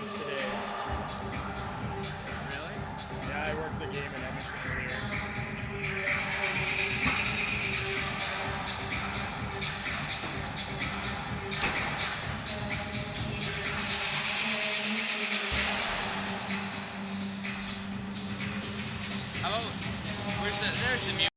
games today. Really? Yeah, I worked the game in Edmonton earlier. How about, there's the music.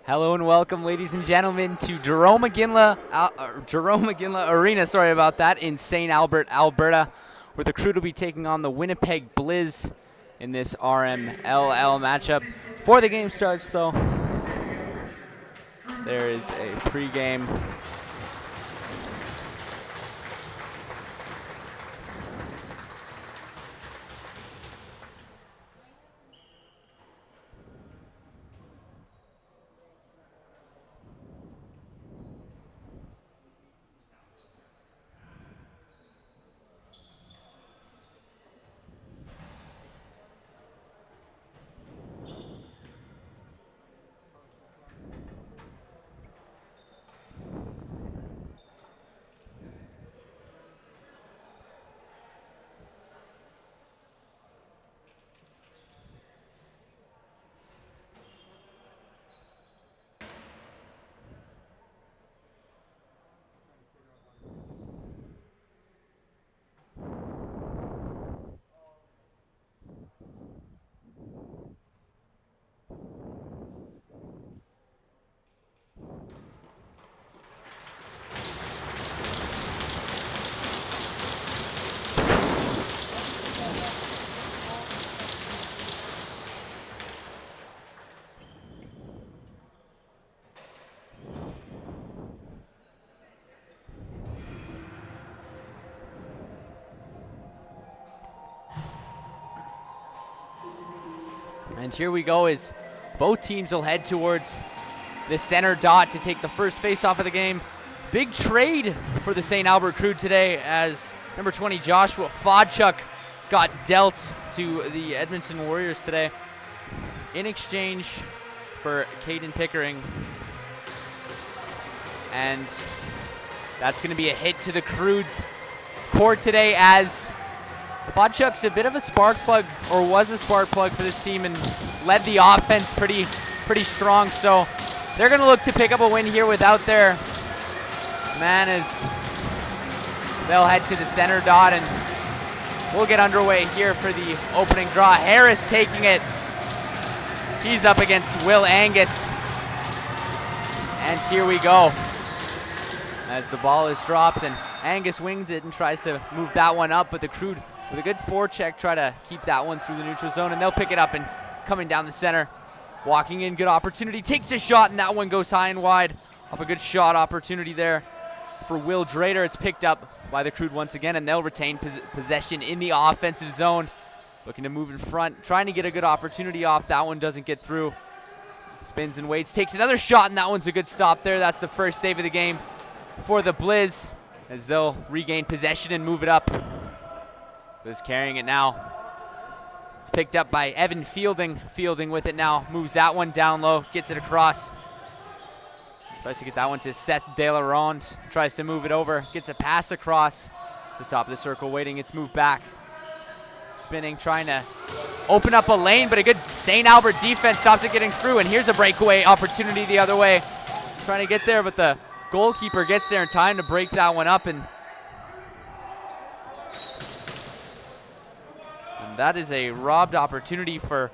Hello and welcome, ladies and gentlemen, to Jerome McGinley Arena. Sorry about that, in St. Albert, Alberta, where the Crude will be taking on the Winnipeg Blizz in this RMLL matchup. Before the game starts, though, there is a pregame. And here we go, as both teams will head towards the center dot to take the first face-off of the game. Big trade for the St. Albert Crude today, as number 20 Joshua Fodchuk got dealt to the Edmonton Warriors today in exchange for Caden Pickering. And that's going to be a hit to the Crude's court today, as Fodchuk's a bit of a spark plug, or was a spark plug for this team, and led the offense pretty strong. So they're going to look to pick up a win here without their man, as they'll head to the center dot, and we'll get underway here for the opening draw. Harris taking it. He's up against Will Angus. And here we go, as the ball is dropped, and Angus wings it and tries to move that one up, but the Crude, with a good forecheck, try to keep that one through the neutral zone, and they'll pick it up, and coming down the center, walking in, good opportunity, takes a shot, and that one goes high and wide off a good shot opportunity there for Will Drader. It's picked up by the Crude once again, and they'll retain possession in the offensive zone, looking to move in front, trying to get a good opportunity off. That one doesn't get through. Spins and waits, takes another shot, and that one's a good stop there. That's the first save of the game for the Blizz, as they'll regain possession and move it up. Blizz carrying it now. It's picked up by Evan Fielding. Fielding with it now. Moves that one down low. Gets it across. Tries to get that one to Seth Delaronde. Tries to move it over. Gets a pass across to the top of the circle. Waiting. It's moved back. Spinning. Trying to open up a lane, but a good St. Albert defense stops it getting through. And here's a breakaway opportunity the other way. Trying to get there, but the goalkeeper gets there in time to break that one up. And that is a robbed opportunity for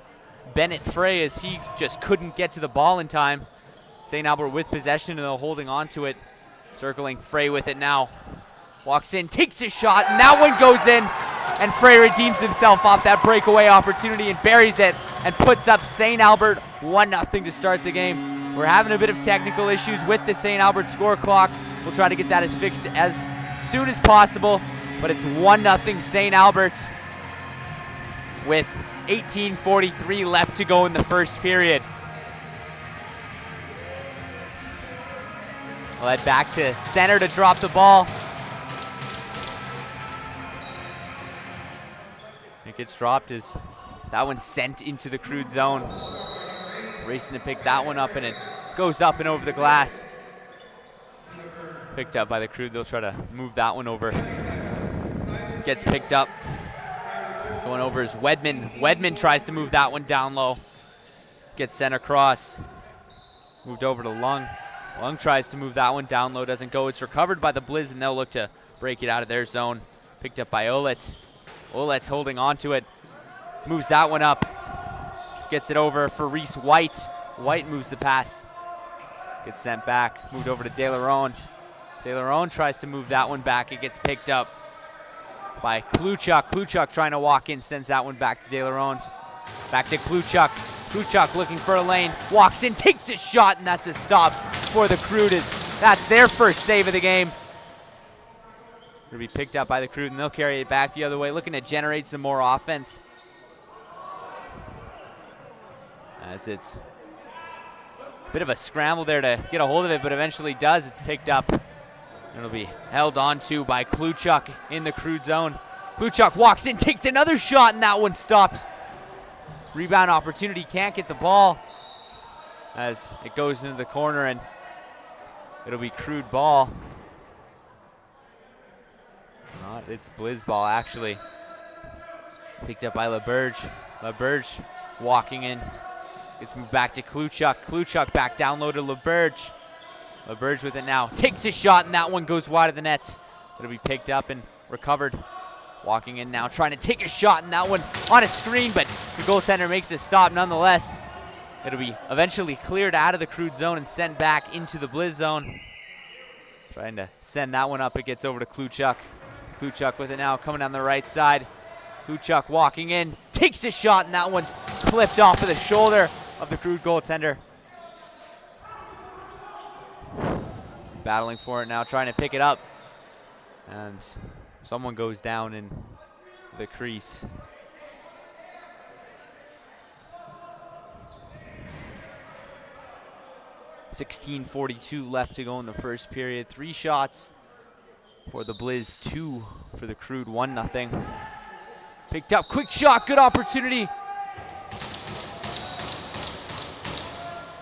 Bennett Frey, as he just couldn't get to the ball in time. St. Albert with possession, and they're holding on to it. Circling Frey with it now. Walks in, takes a shot, and that one goes in. And Frey redeems himself off that breakaway opportunity and buries it and puts up St. Albert 1-0 to start the game. We're having a bit of technical issues with the St. Albert score clock. We'll try to get that as fixed as soon as possible, but it's 1-0 St. Albert's, with 18:43 left to go in the first period. We'll head back to center to drop the ball. It gets dropped as that one's sent into the Crude zone. Racing to pick that one up, and it goes up and over the glass. Picked up by the Crude. They'll try to move that one over. Gets picked up. Going over is Wedman. Wedman tries to move that one down low. Gets sent across. Moved over to Lung. Lung tries to move that one down low. Doesn't go. It's recovered by the Blizz, and they'll look to break it out of their zone. Picked up by Olet. Olet's holding on to it. Moves that one up. Gets it over for Reese White. White moves the pass Gets sent back, moved over to De La Ronde. De La Ronde tries to move that one back. It gets picked up by Kluchuk. Kluchuk trying to walk in, sends that one back to De La Ronde. Back to Kluchuk. Kluchuk looking for a lane, walks in, takes a shot, and that's a stop for the Crude. That's their first save of the game. It'll be picked up by the Crude, and they'll carry it back the other way, looking to generate some more offense. As it's a bit of a scramble there to get a hold of it, but eventually does. It's picked up. It'll be held on to by Kluchuk in the Crude zone. Kluchuk walks in, takes another shot, and that one stops. Rebound opportunity, can't get the ball as it goes into the corner, and it'll be Crude ball. It's Blizz ball, actually. Picked up by LaBerge. LaBerge walking in. Gets moved back to Kluchuk. Kluchuk back down low to LaBerge. LaBerge with it now. Takes a shot, and that one goes wide of the net. It'll be picked up and recovered. Walking in now, trying to take a shot, and that one on a screen, but the goaltender makes a stop nonetheless. It'll be eventually cleared out of the Crude zone and sent back into the Blizz zone. Trying to send that one up. It gets over to Kluchuk. Kluchuk with it now, coming down the right side. Kluchuk walking in, takes a shot, and that one's clipped off of the shoulder of the Crude goaltender. Battling for it now, trying to pick it up. And someone goes down in the crease. .16:42 left to go in the first period. 3 shots for the Blizz, 2 for the Crude, 1-0. Picked up, quick shot, good opportunity.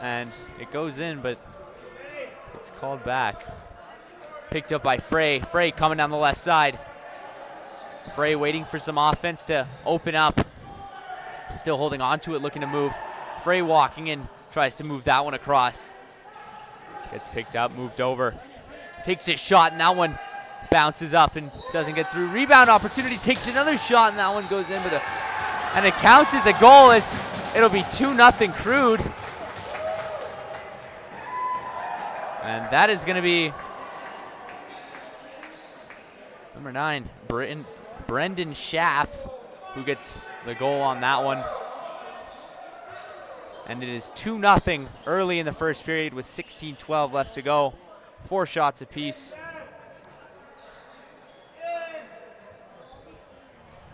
And it goes in, but it's called back. Picked up by Frey. Frey coming down the left side. Frey waiting for some offense to open up. Still holding on to it, looking to move. Frey walking in, tries to move that one across. Gets picked up, moved over. Takes a shot, and that one bounces up and doesn't get through. Rebound opportunity, takes another shot, and that one goes in. And it counts as a goal. It'll be 2-0 Crude. And that is going to be number 9, Brendan Schaff, who gets the goal on that one. And it is 2-0 early in the first period with 16:12 left to go. 4 shots apiece.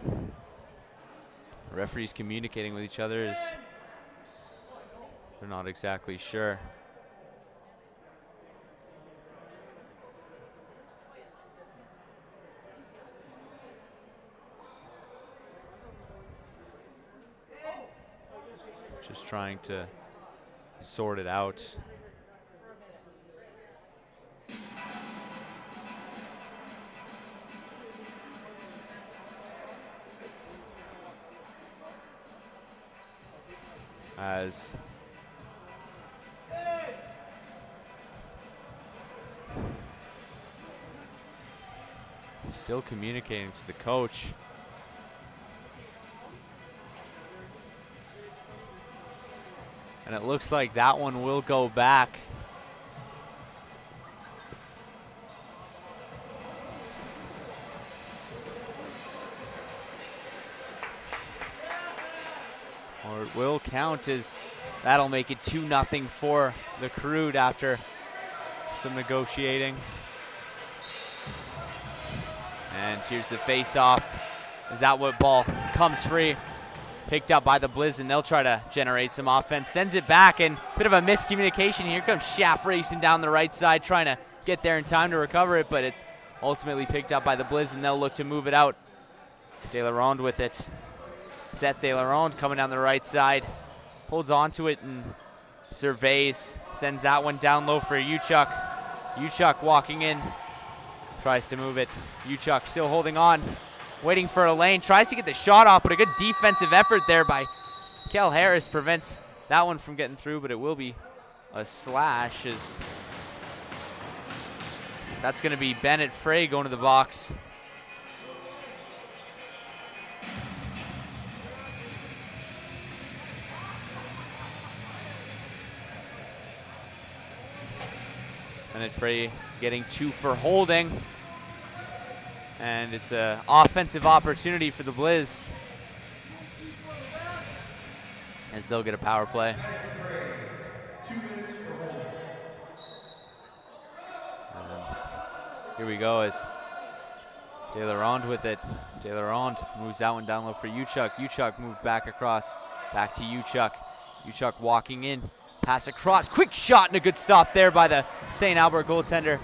The referees communicating with each other as they're not exactly sure. Just trying to sort it out. As he's still communicating to the coach. And it looks like that one will go back. Or it will count as that'll make it 2-0 for the Crude after some negotiating. And here's the face-off. Is that what ball comes free? Picked up by the Blizz, and they'll try to generate some offense. Sends it back, and bit of a miscommunication. Here comes Schaff racing down the right side, trying to get there in time to recover it, but it's ultimately picked up by the Blizz, and they'll look to move it out. De La Ronde with it. Seth De La Ronde coming down the right side. Holds on to it and surveys. Sends that one down low for Uchuk. Uchuk walking in. Tries to move it. Uchuk still holding on. Waiting for a lane, tries to get the shot off, but a good defensive effort there by Kel Harris prevents that one from getting through, but it will be a slash as that's going to be Bennett Frey going to the box. Bennett Frey getting 2 for holding. And it's an offensive opportunity for the Blizz, as they'll get a power play. Here we go as De La Ronde with it. De La Ronde moves that one down low for Uchuk. Uchuk moved back across. Back to Uchuk. Uchuk walking in. Pass across. Quick shot and a good stop there by the St. Albert goaltender.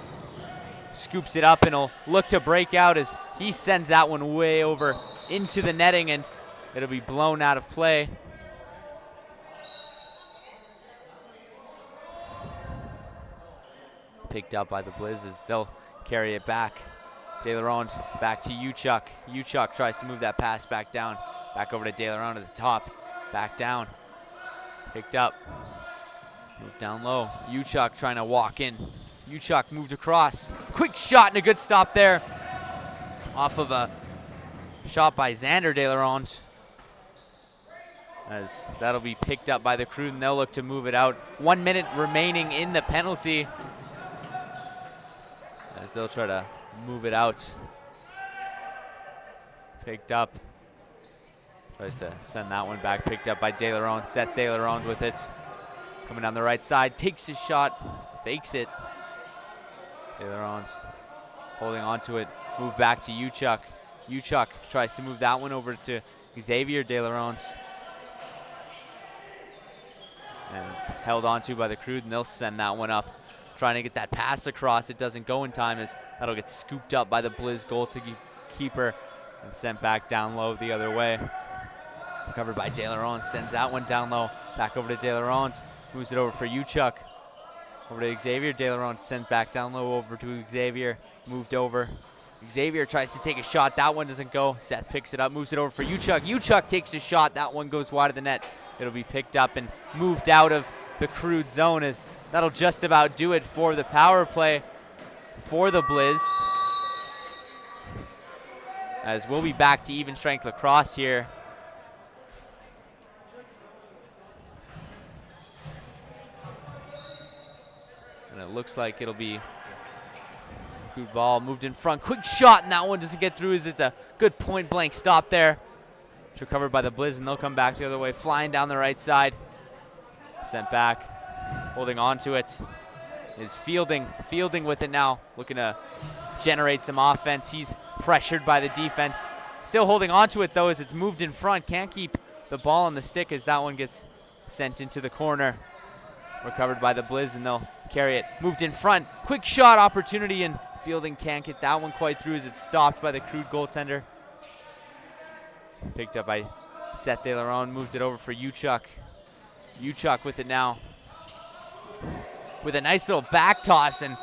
Scoops it up and will look to break out as he sends that one way over into the netting, and it'll be blown out of play. Picked up by the Blizz as they'll carry it back. De La Ronde back to Uchuk. Uchuk tries to move that pass back down. Back over to De La Ronde at the top. Back down. Picked up. Moved down low. Uchuk trying to walk in. Uchuk moved across. Quick shot and a good stop there. Off of a shot by Xander De La Ronde. As that'll be picked up by the Crude, and they'll look to move it out. 1 minute remaining in the penalty, as they'll try to move it out. Picked up. Tries to send that one back. Picked up by De La Ronde. Seth De La Ronde with it. Coming down the right side. Takes his shot. Fakes it. De La Ronde holding on to it. Move back to Uchuk. Uchuk tries to move that one over to Xavier De La Ronde. And it's held onto by the Crude, and they'll send that one up. Trying to get that pass across. It doesn't go in time, as that'll get scooped up by the Blizz goalkeeper and sent back down low the other way. Covered by De La Ronde. Sends that one down low. Back over to De La Ronde. Moves it over for Uchuk. Over to Xavier. De La Ronde sends back down low over to Xavier. Moved over. Xavier tries to take a shot. That one doesn't go. Seth picks it up. Moves it over for Uchuk. Uchuk takes a shot. That one goes wide of the net. It'll be picked up and moved out of the Crude zone, as that'll just about do it for the power play for the Blizz. As we'll be back to even strength lacrosse here. And it looks like it'll be Crude ball moved in front. Quick shot, and that one doesn't get through, as it's a good point blank stop there. It's recovered by the Blizz, and they'll come back the other way, flying down the right side. Sent back, holding on to it. Is fielding with it now, looking to generate some offense. He's pressured by the defense. Still holding on to it, though, as it's moved in front. Can't keep the ball on the stick, as that one gets sent into the corner. Recovered by the Blizz, and they'll carry it. Moved in front. Quick shot opportunity, and fielding can't get that one quite through, as it's stopped by the Crude goaltender. Picked up by Seth De La Ronde. Moved it over for Uchuk. Uchuk with it now. With a nice little back toss, and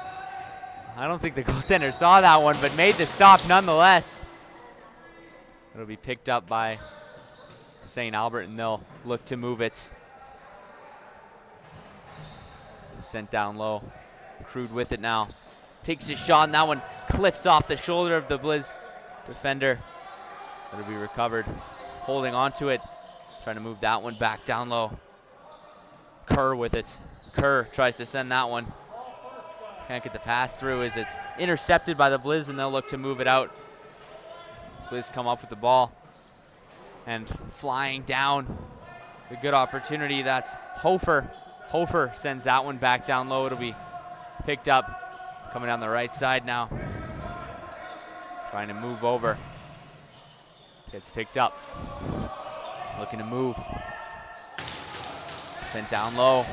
I don't think the goaltender saw that one, but made the stop nonetheless. It'll be picked up by St. Albert, and they'll look to move it. Sent down low. Crude with it now. Takes his shot, and that one clips off the shoulder of the Blizz defender. It'll be recovered. Holding on to it. Trying to move that one back down low. Kerr with it. Kerr tries to send that one. Can't get the pass through, as it's intercepted by the Blizz, and they'll look to move it out. Blizz come up with the ball. And flying down. A good opportunity. That's Hofer. Hofer sends that one back down low. It'll be picked up. Coming down the right side now. Trying to move over. Gets picked up. Looking to move. Sent down low.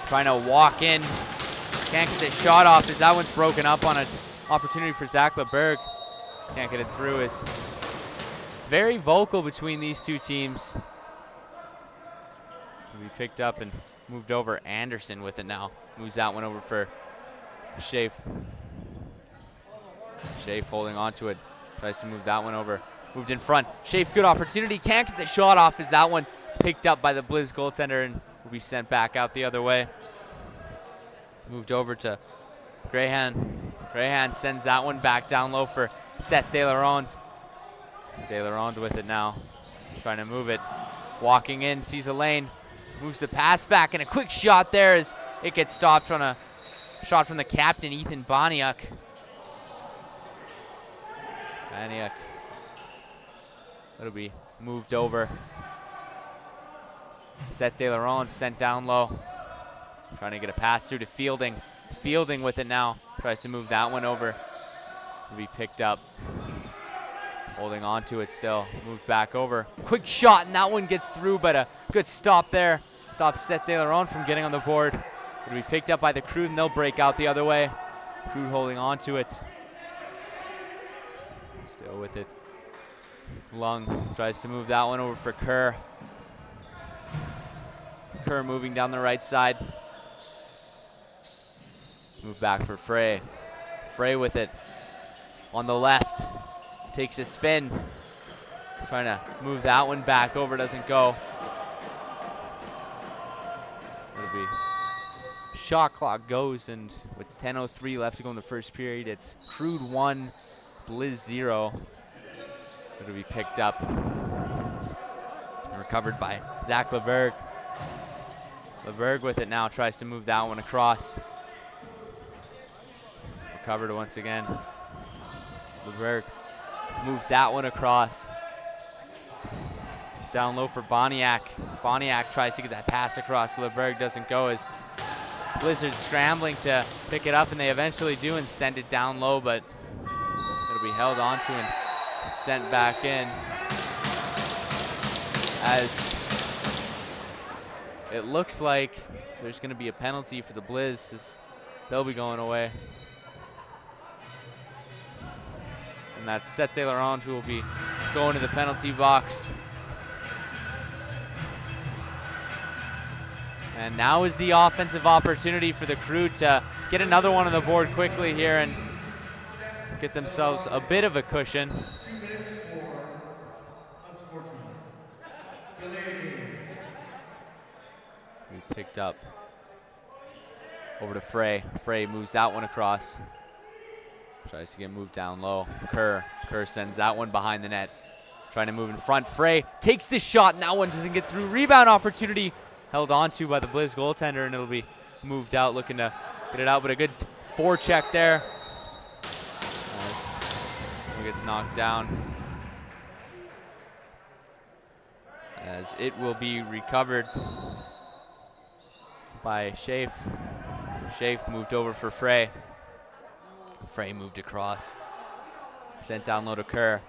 Trying to walk in. Can't get the shot off, as that one's broken up on an opportunity for Zach LeBerg. Can't get it through. Is very vocal between these two teams. Will be picked up and moved over. Anderson with it now. Moves that one over for Schaaf. Schaaf holding on to it. Tries to move that one over. Moved in front. Schaaf, good opportunity. Can't get the shot off, as that one's picked up by the Blizz goaltender and will be sent back out the other way. Moved over to Greyhan. Greyhan sends that one back down low for Seth De La Ronde. De La Ronde with it now. Trying to move it. Walking in, sees a lane. Moves the pass back, and a quick shot there as it gets stopped on a Shot from the captain, Ethan Boniak. Boniak. That'll be moved over. Seth De Laurent sent down low. Trying to get a pass through to Fielding. Fielding with it now. Tries to move that one over. Will be picked up. Holding on to it still. Moves back over. Quick shot, and that one gets through, but a good stop there. Stops Seth De Laurent from getting on the board. It'll be picked up by the Crude, and they'll break out the other way. Crude holding on to it. Still with it. Lung tries to move that one over for Kerr. Kerr moving down the right side. Move back for Frey. Frey with it on the left. Takes a spin. Trying to move that one back over, doesn't go. It'll be shot clock goes, and with 10:03 left to go in the first period, it's Crude 1, Blizz 0. It'll be picked up and recovered by Zach LeBerg. LeBerg with it now, tries to move that one across. Recovered once again. LeBerg moves that one across. Down low for Boniak. Boniak tries to get that pass across. LeBerg doesn't go as Blizzard's scrambling to pick it up, and they eventually do and send it down low, but it'll be held onto and sent back in, as it looks like there's going to be a penalty for the Blizz, as they'll be going away. And that's Seth De Laurent who will be going to the penalty box. And now is the offensive opportunity for the Crude to get another one on the board quickly here and get themselves a bit of a cushion. We picked up over to Frey. Frey moves that one across. Tries to get moved down low. Kerr sends that one behind the net. Trying to move in front. Frey takes the shot, and that one doesn't get through. Rebound opportunity held onto by the Blizz goaltender, and it'll be moved out, looking to get it out, but a good forecheck there. It gets knocked down, as it will be recovered by Schaaf. Schaaf moved over for Frey. Frey moved across. Sent down low to Kerr.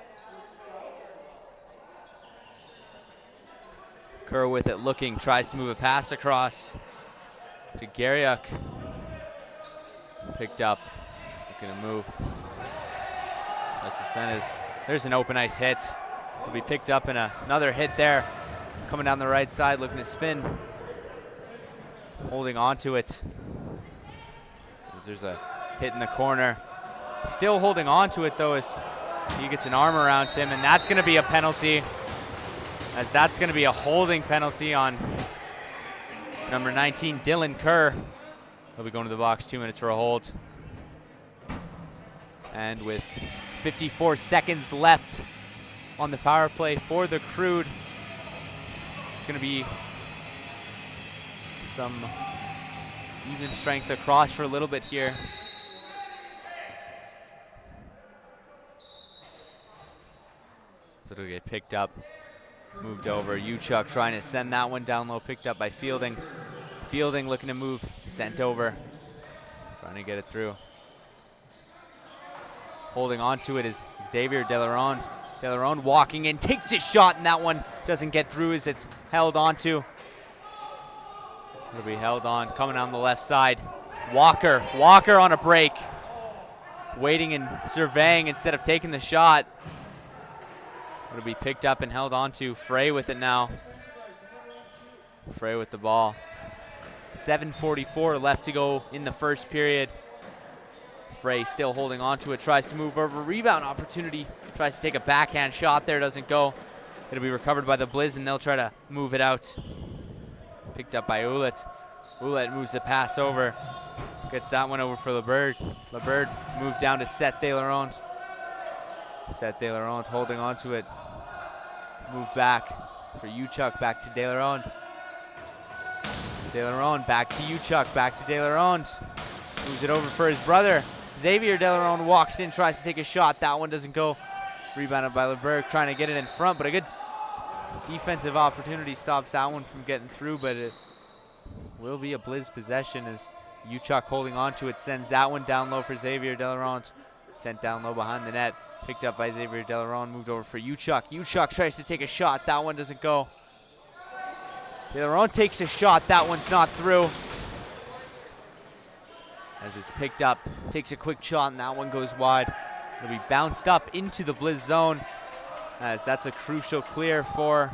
Kerr with it looking, tries to move a pass across to Garyuk. Picked up, looking to move. There's an open ice hit. Will be picked up in another hit there. Coming down the right side, looking to spin. Holding on to it. As there's a hit in the corner. Still holding on to it though, as he gets an arm around him, and that's gonna be a penalty, as that's gonna be a holding penalty on number 19, Dylan Kerr. He'll be going to the box, 2 minutes for a hold. And with 54 seconds left on the power play for the Crude, it's gonna be some even strength across for a little bit here. So it'll get picked up, moved over. Uchuk trying to send that one down low, picked up by Fielding. Fielding looking to move, sent over. Trying to get it through. Holding on to it is Xavier De Laurent. De Laurent walking in, takes his shot, and that one doesn't get through as it's held onto. It'll be held on, coming on the left side. Walker on a break. Waiting and surveying instead of taking the shot. It'll be picked up and held onto. Frey with it now. Frey with the ball. 7:44 left to go in the first period. Frey still holding on to it, tries to move over. Rebound opportunity. Tries to take a backhand shot there, doesn't go. It'll be recovered by the Blizz, and they'll try to move it out. Picked up by Ouellette. Ouellette moves the pass over. Gets that one over for LeBerg. LeBerg moves down to Seth De Laurent. Seth De Laurent holding on to it. Move back for Uchuk, back to De Laurent. De Laurent back to Uchuk, back to De Laurent. Moves it over for his brother. Xavier Delaron walks in, tries to take a shot. That one doesn't go. Rebounded by LeBerg, trying to get it in front, but a good defensive opportunity stops that one from getting through, but it will be a Blizz possession as Uchuk holding on to it, sends that one down low for Xavier Delaron. Sent down low behind the net, picked up by Xavier Delaron, moved over for Uchuk. Uchuk tries to take a shot, that one doesn't go. Delaron takes a shot, that one's not through. As it's picked up, takes a quick shot, and that one goes wide. It'll be bounced up into the Blizz zone, as that's a crucial clear for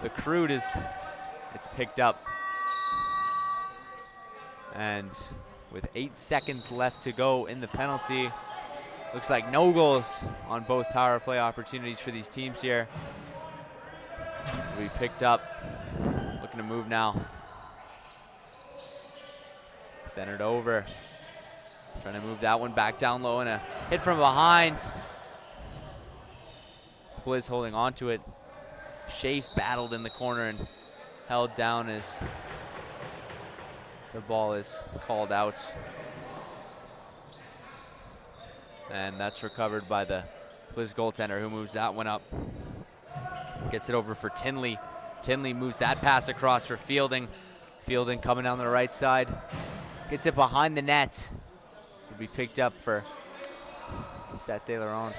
the Crude as it's picked up. And with 8 seconds left to go in the penalty, looks like no goals on both power play opportunities for these teams here. It'll be picked up, looking to move now. Centered over. Trying to move that one back down low, and a hit from behind. Blizz holding on to it. Schaaf battled in the corner and held down as the ball is called out. And that's recovered by the Blizz goaltender, who moves that one up. Gets it over for Tinley. Tinley moves that pass across for Fielding. Fielding coming down the right side. Gets it behind the net. Will be picked up for Seth DeLaurent,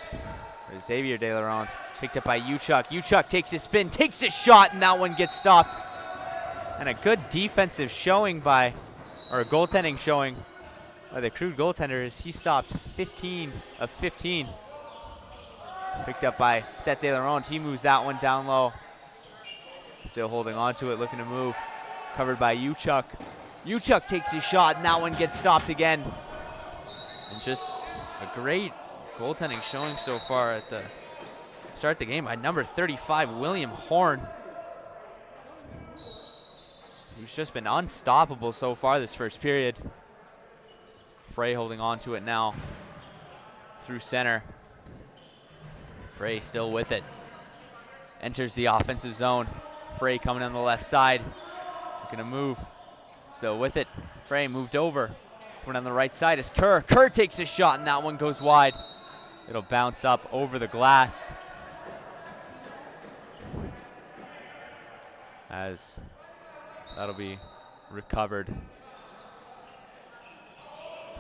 or Xavier DeLaurent. Picked up by Uchuk. Uchuk takes a spin, takes a shot, and that one gets stopped. And a good defensive showing by, or a goaltending showing by the Crude goaltender, as he stopped 15 of 15. Picked up by Seth DeLaurent. He moves that one down low. Still holding on to it, looking to move. Covered by Uchuk. Uchuk takes his shot, and that one gets stopped again. And just a great goaltending showing so far at the start of the game by number 35, William Horn. He's just been unstoppable so far this first period. Frey holding on to it now through center. Frey still with it. Enters the offensive zone. Frey coming on the left side. Looking to move. Still with it. Frey moved over. Coming on the right side is Kerr. Kerr takes a shot, and that one goes wide. It'll bounce up over the glass. As that'll be recovered.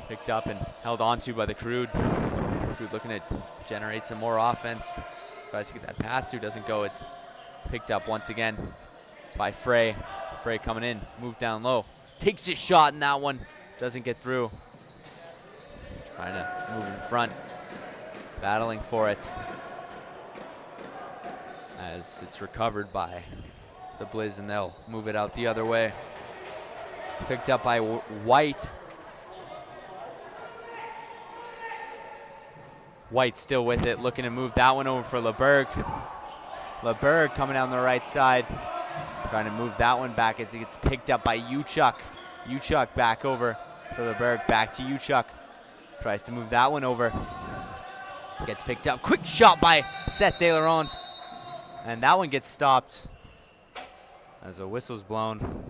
Picked up and held onto by the Crude. Crude looking to generate some more offense. Tries to get that pass through, doesn't go. It's picked up once again by Frey. Frey coming in, moved down low. Takes his shot, and that one doesn't get through. Trying to move in front. Battling for it. As it's recovered by the Blizz, and they'll move it out the other way. Picked up by White. White still with it, looking to move that one over for LeBerg. LeBerg coming down the right side. Trying to move that one back as it gets picked up by Uchuk. Uchuk back over for LeBerg, back to Uchuk. Tries to move that one over. Gets picked up. Quick shot by Seth DeLaurent. And that one gets stopped as a whistle's blown.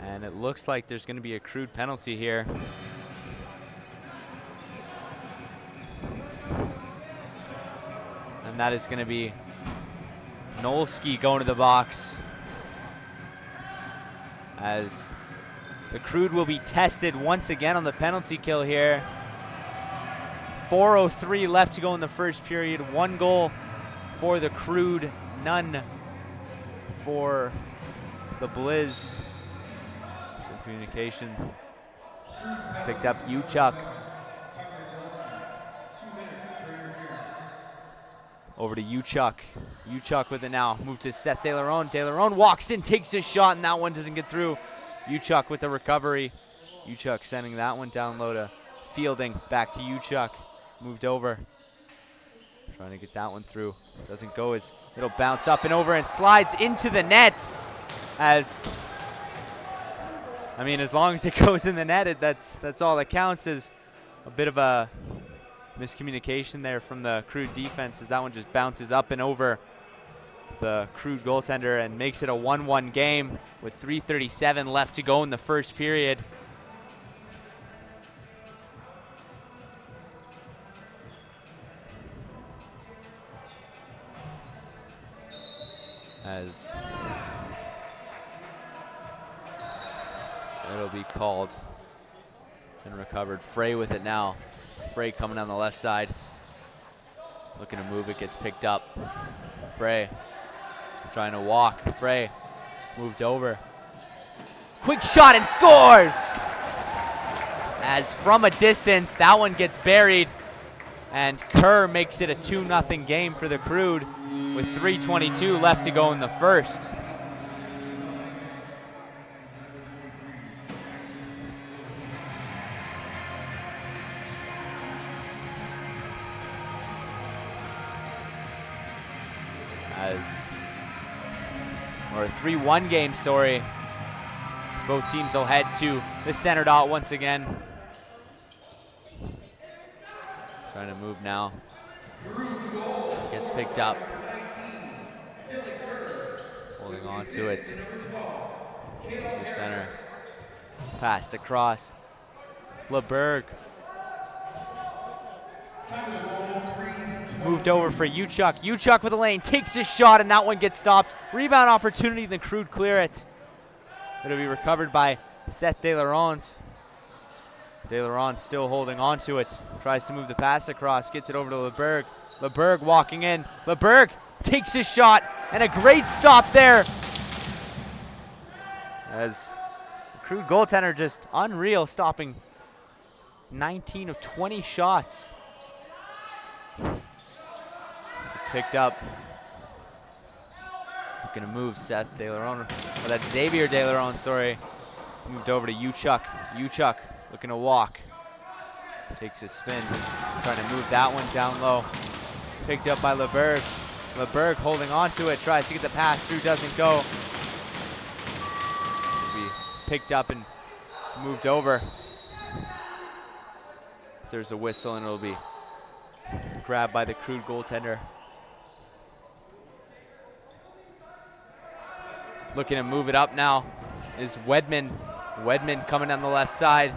And it looks like there's going to be a Crude penalty here. And that is going to be Nolski going to the box, as the Crude will be tested once again on the penalty kill here. 4:03 left to go in the first period. 1 goal for the Crude, none for the Blizz. Some communication. It's picked up Uchuk. Over to Uchuk. Uchuk with it now. Move to Seth DeLaurent. DeLaurent walks in, takes his shot, and that one doesn't get through. Uchuk with the recovery. Uchuk sending that one down low to Fielding. Back to Uchuk. Moved over. Trying to get that one through. Doesn't go as it'll bounce up and over and slides into the net. As long as it goes in the net, that's all that counts. Is a bit of a miscommunication there from the Crude defense, as that one just bounces up and over the Crude goaltender, and makes it a 1-1 game with 3:37 left to go in the first period. As it'll be called and recovered. Frey with it now. Frey coming down the left side. Looking to move it, gets picked up. Frey trying to walk. Frey moved over. Quick shot and scores! As from a distance, that one gets buried. And Kerr makes it a 2-0 game for the Crude with 3:22 left to go in the first. Or a 3-1 game, sorry. As both teams will head to the center dot once again. Trying to move now. Gets picked up. Holding on to it. The center. Passed across. LeBerg. Moved over for Uchuk. Uchuk with a lane, takes his shot, and that one gets stopped. Rebound opportunity, the Crude clear it. It'll be recovered by Seth DeLaurent. DeLaurent still holding on to it. Tries to move the pass across, gets it over to LeBerg. LeBerg walking in. LeBerg takes his shot, and a great stop there. As the Crude goaltender just unreal, stopping 19 of 20 shots. It's picked up. Looking to move Seth DeLaurent. Oh, that's Xavier DeLaurent, sorry. Moved over to Uchuk. Uchuk looking to walk. Takes a spin. Trying to move that one down low. Picked up by LeBerg. LeBerg holding on to it. Tries to get the pass through. Doesn't go. Will be picked up and moved over. So there's a whistle and it'll be grabbed by the Crude goaltender. Looking to move it up now is Wedman. Wedman coming down the left side.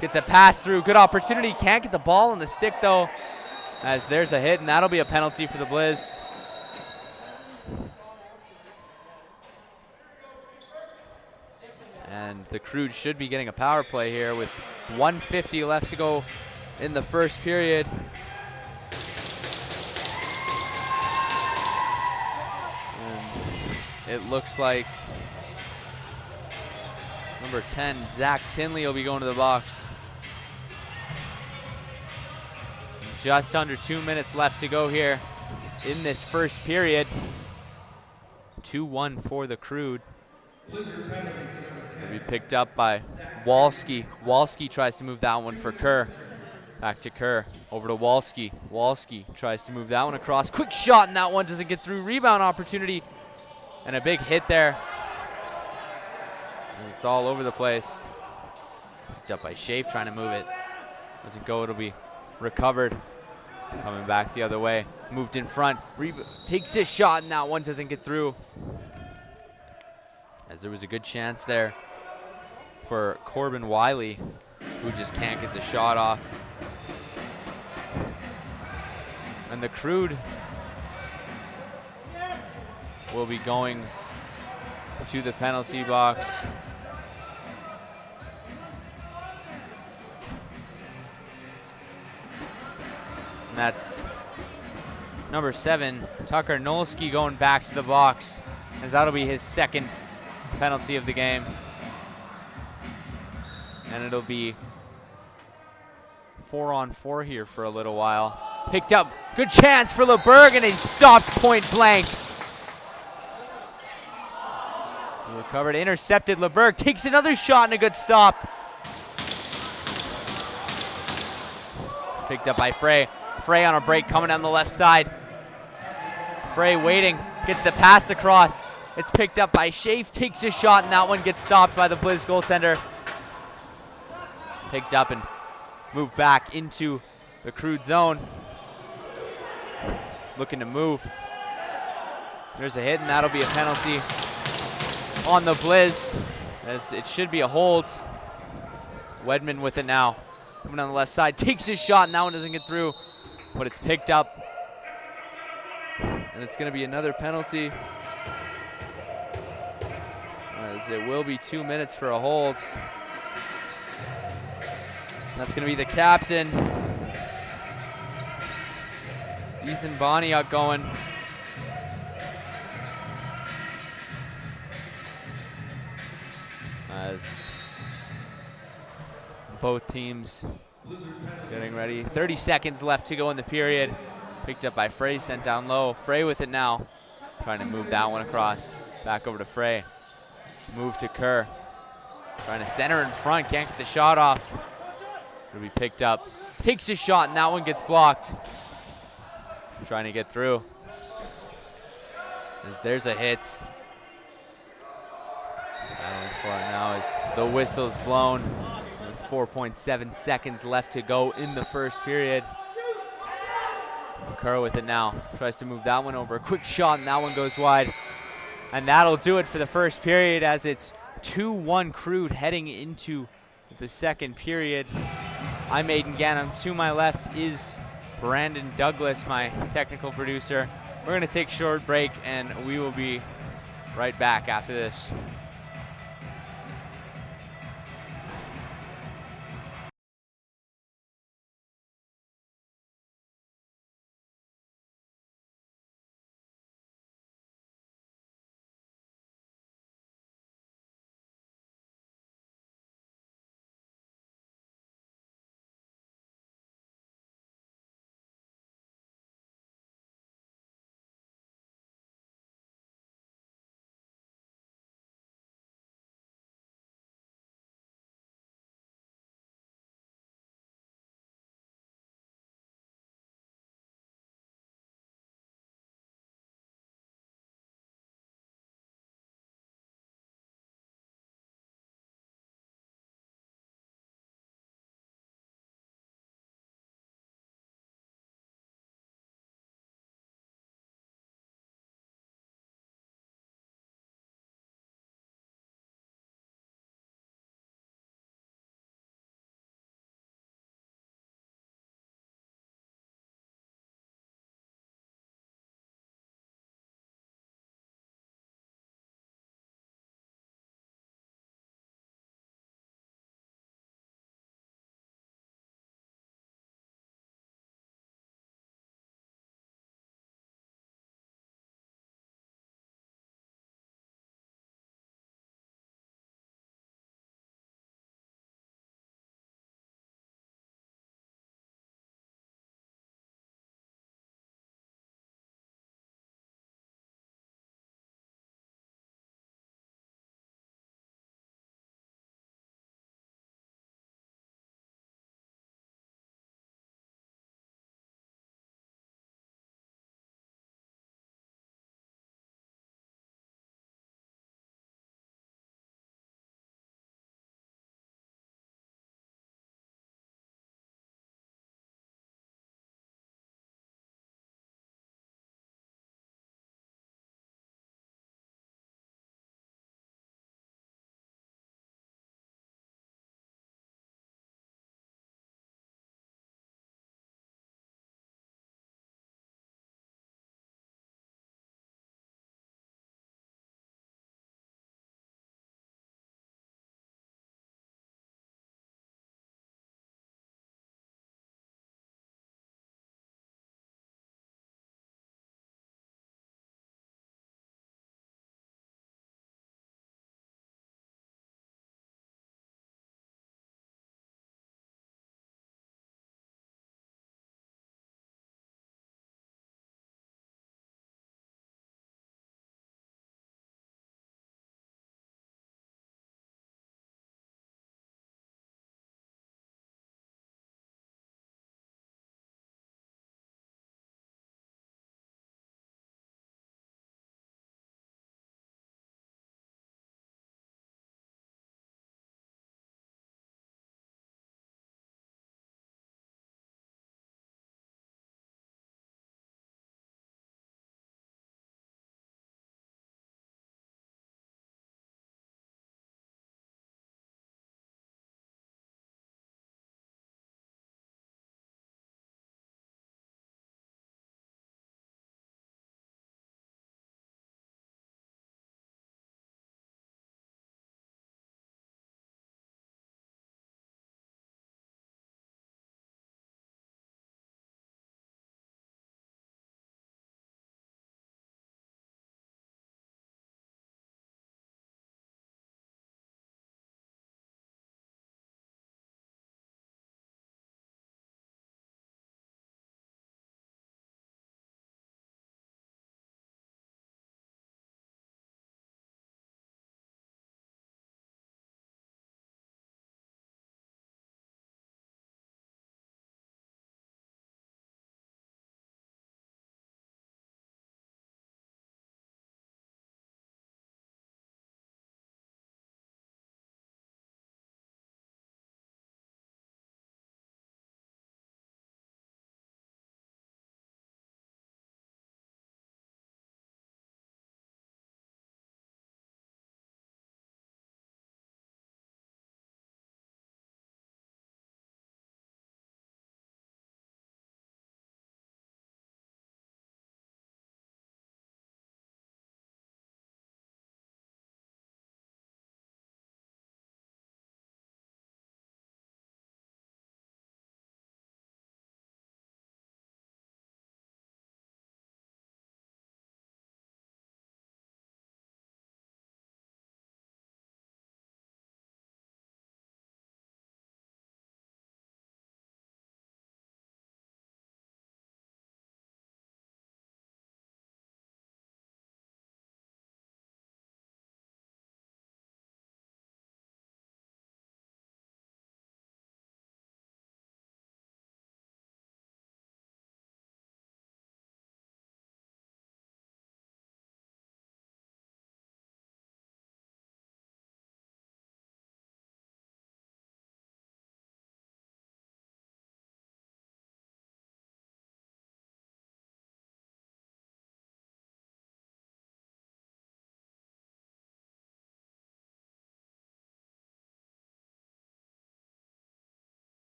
Gets a pass through. Good opportunity. Can't get the ball on the stick though. As there's a hit, and that'll be a penalty for the Blizz. And the Crude should be getting a power play here with 1:50 left to go in the first period. It looks like number 10, Zach Tinley, will be going to the box. Just under 2 minutes left to go here in this first period. 2-1 for the Crude. Will be picked up by Walski. Walski tries to move that one for Kerr. Back to Kerr, over to Walski. Walski tries to move that one across. Quick shot, and that one doesn't get through. Rebound opportunity. And a big hit there. It's all over the place. Picked up by Schaaf, trying to move it. Doesn't go, it'll be recovered. Coming back the other way. Moved in front. Takes his shot, and that one doesn't get through. As there was a good chance there for Corbin Wiley, who just can't get the shot off. And the Crude will be going to the penalty box. And that's number 7, Tucker Nolsky, going back to the box, as that'll be his second penalty of the game. And it'll be 4-on-4 here for a little while. Picked up, good chance for LeBerg, and he's stopped point blank. Recovered, intercepted. LeBerg takes another shot and a good stop. Picked up by Frey. Frey on a break coming down the left side. Frey waiting, gets the pass across. It's picked up by Schaaf, takes his shot, and that one gets stopped by the Blizz goaltender. Picked up and moved back into the Crude zone. Looking to move. There's a hit, and that'll be a penalty on the Blizz, as it should be a hold. Wedman with it now. Coming on the left side, takes his shot, and that one doesn't get through, but it's picked up. And it's going to be another penalty, as it will be 2 minutes for a hold. That's going to be the captain, Ethan Boniuk, going. As both teams getting ready. 30 seconds left to go in the period. Picked up by Frey, sent down low. Frey with it now. Trying to move that one across. Back over to Frey. Move to Kerr. Trying to center in front. Can't get the shot off. It'll be picked up. Takes his shot, and that one gets blocked. Trying to get through. As there's a hit. Battling for it now as the whistle's blown. With 4.7 seconds left to go in the first period. Kerr with it now. Tries to move that one over. A quick shot, and that one goes wide. And that'll do it for the first period, as it's 2-1 Crude heading into the second period. I'm Aiden Gannum. To my left is Brandon Douglas, my technical producer. We're going to take a short break, and we will be right back after this.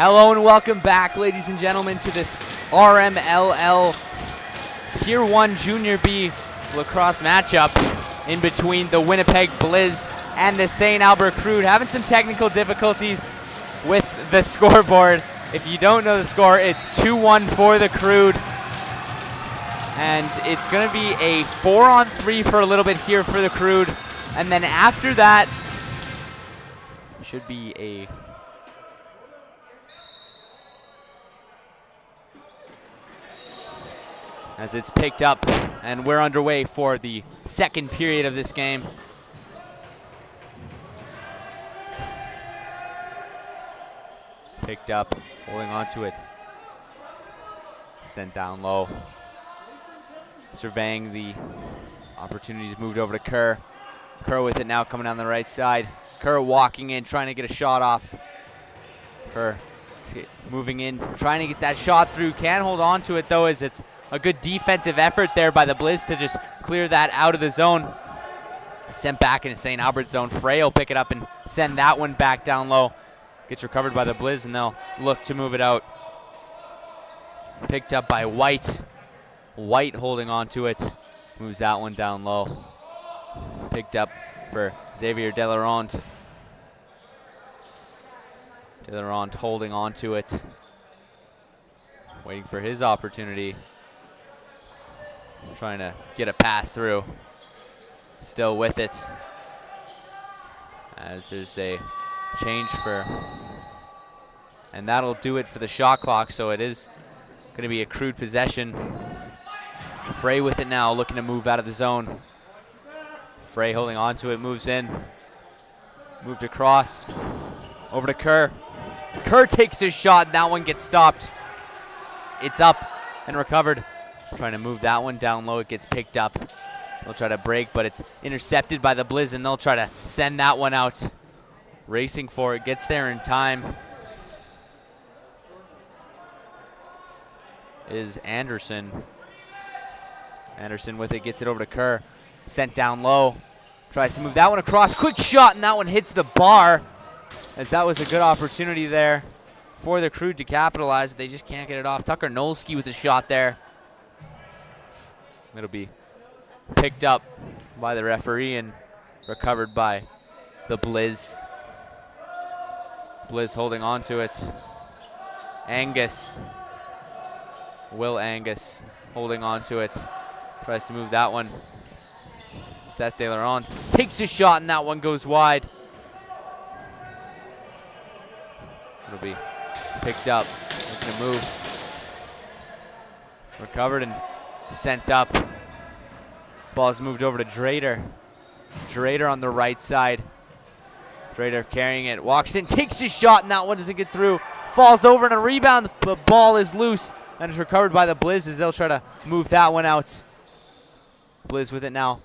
Hello and welcome back, ladies and gentlemen, to this RMLL Tier 1 Junior B lacrosse matchup in between the Winnipeg Blizz and the St. Albert Crude. Having some technical difficulties with the scoreboard. If you don't know the score, it's 2-1 for the Crude. And it's going to be a 4-on-3 for a little bit here for the Crude. And then after that, should be a as it's picked up, and we're underway for the second period of this game. Picked up, holding on to it. Sent down low. Surveying the opportunities, moved over to Kerr. Kerr with it now, coming down the right side. Kerr walking in, trying to get a shot off. Kerr moving in, trying to get that shot through. Can't hold on to it though, as it's a good defensive effort there by the Blizz to just clear that out of the zone. Sent back into St. Albert's zone. Frey will pick it up and send that one back down low. Gets recovered by the Blizz, and they'll look to move it out. Picked up by White. White holding on to it. Moves that one down low. Picked up for Xavier Delarond. Delarond holding on to it. Waiting for his opportunity. Trying to get a pass through. Still with it. As there's a change for, and that'll do it for the shot clock, so it is going to be a Crude possession. Frey with it now, looking to move out of the zone. Frey holding on to it, moves in. Moved across. Over to Kerr. Kerr takes his shot, and that one gets stopped. It's up and recovered. Trying to move that one down low, it gets picked up. They'll try to break, but it's intercepted by the Blizz, and they'll try to send that one out. Racing for it, gets there in time. Is Anderson. Anderson with it, gets it over to Kerr. Sent down low. Tries to move that one across. Quick shot, and that one hits the bar. As that was a good opportunity there for the Crude to capitalize, but they just can't get it off. Tucker Nolsky with the shot there. It'll be picked up by the referee and recovered by the Blizz. Blizz holding on to it. Angus. Will Angus holding on to it. Tries to move that one. Seth Delarond takes a shot, and that one goes wide. It'll be picked up. Looking to move. Recovered and sent up. Ball's moved over to Drader. Drader on the right side. Drader carrying it, walks in, takes his shot, and that one doesn't get through. Falls over and a rebound. The ball is loose, and it's recovered by the Blizz as they'll try to move that one out. Blizz with it now,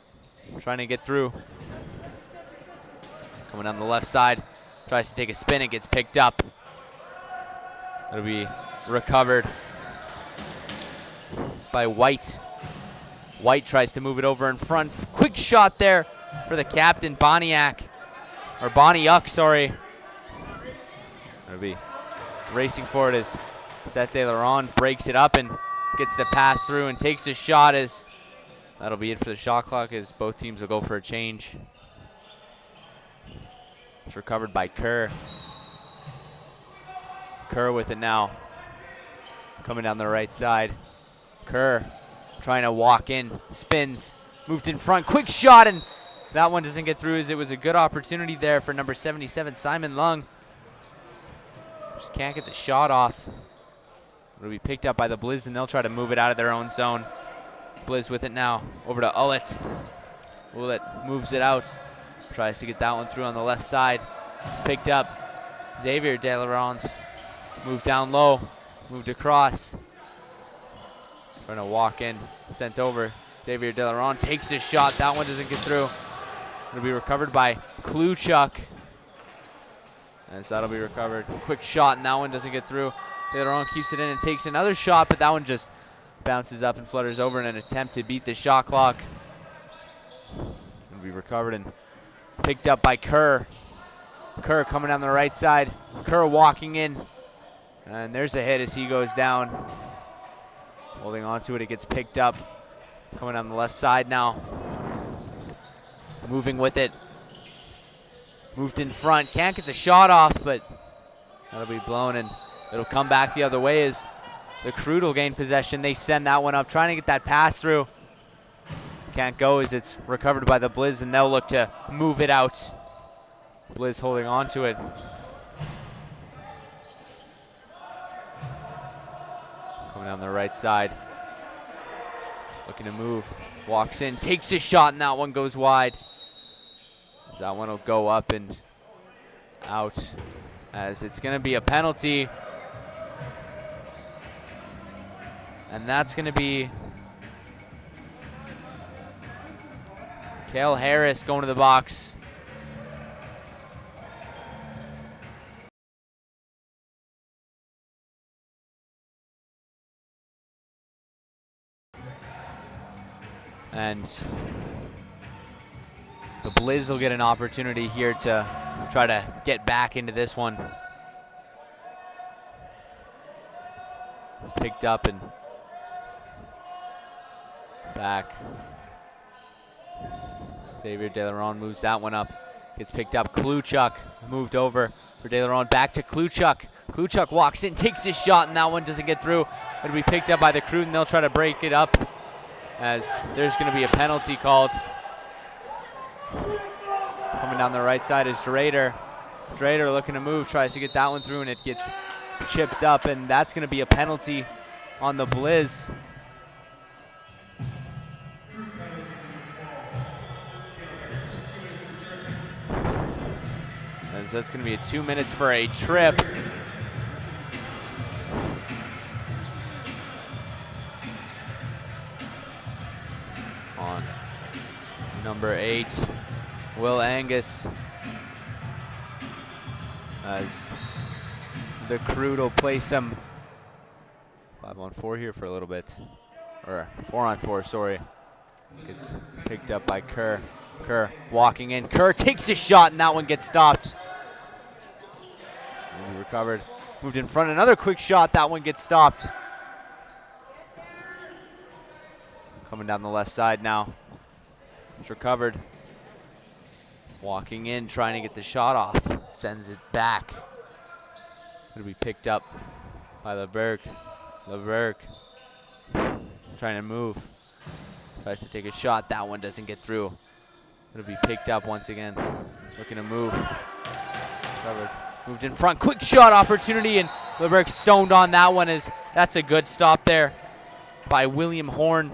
trying to get through. Coming down the left side, tries to take a spin, it gets picked up. It'll be recovered by White. White tries to move it over in front. Quick shot there for the captain, Boniak. Or Boniuk, sorry. It'll be racing for it as Seth Delarond breaks it up and gets the pass through and takes the shot. As that'll be it for the shot clock, as both teams will go for a change. It's recovered by Kerr. Kerr with it now. Coming down the right side. Kerr trying to walk in, spins, moved in front, quick shot, and that one doesn't get through, as it was a good opportunity there for number 77, Simon Lung. Just can't get the shot off. It'll be picked up by the Blizz, and they'll try to move it out of their own zone. Blizz with it now, over to Ullett. Ullett moves it out, tries to get that one through on the left side. It's picked up. Xavier Delarond moved down low, moved across. Trying to walk in, sent over. Xavier Delarond takes his shot. That one doesn't get through. It'll be recovered by Kluchuk. As that'll be recovered. Quick shot, and that one doesn't get through. Delarond keeps it in and takes another shot, but that one just bounces up and flutters over in an attempt to beat the shot clock. It'll be recovered and picked up by Kerr. Kerr coming down the right side. Kerr walking in. And there's a hit as he goes down. Holding on to it, it gets picked up. Coming down the left side now. Moving with it. Moved in front, can't get the shot off, but that'll be blown and it'll come back the other way as the Crude will gain possession. They send that one up, trying to get that pass through. Can't go as it's recovered by the Blizz, and they'll look to move it out. Blizz holding on to it. Coming down the right side. Looking to move. Walks in, takes a shot, and that one goes wide. As that one will go up and out, as it's going to be a penalty. And that's going to be Cale Harris going to the box. And the Blizz will get an opportunity here to try to get back into this one. It's picked up and back. Xavier DeLaron moves that one up. Gets picked up. Kluchuk moved over for DeLaron. Back to Kluchuk. Kluchuk walks in, takes his shot, and that one doesn't get through. It'll be picked up by the Crude, and they'll try to break it up as there's going to be a penalty called. Coming down the right side is Drader. Drader looking to move, tries to get that one through, and it gets chipped up, and that's going to be a penalty on the Blizz. As that's going to be a 2 minutes for a trip. On number 8, Will Angus, as the Crude will play some 5-on-4 here for a little bit, or 4-on-4, sorry. Gets picked up by Kerr. Kerr walking in. Kerr takes a shot, and that one gets stopped. And recovered. Moved in front. Another quick shot. That one gets stopped. Coming down the left side now. It's recovered. Walking in, trying to get the shot off. Sends it back. It'll be picked up by LeBerg. LeBerg trying to move. Tries to take a shot. That one doesn't get through. It'll be picked up once again. Looking to move. Covered. Moved in front. Quick shot opportunity, and LeBerg stoned on that one. That's a good stop there by William Horn.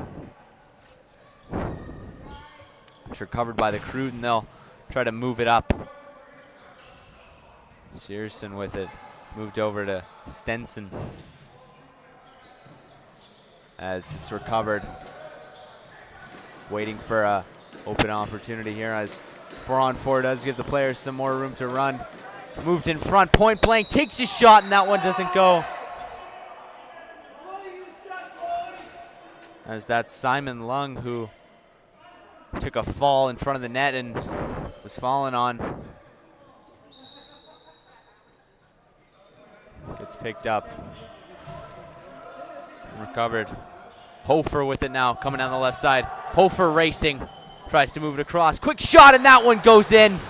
It's recovered by the Crude, and they'll try to move it up. Searson with it. Moved over to Stenson as it's recovered. Waiting for a open opportunity here as 4-on-4 does give the players some more room to run. Moved in front, point blank, takes a shot, and that one doesn't go. As that's Simon Lung who took a fall in front of the net and was fallen on. Gets picked up. Recovered. Hofer with it now, coming down the left side. Hofer racing, tries to move it across. Quick shot, and that one goes in.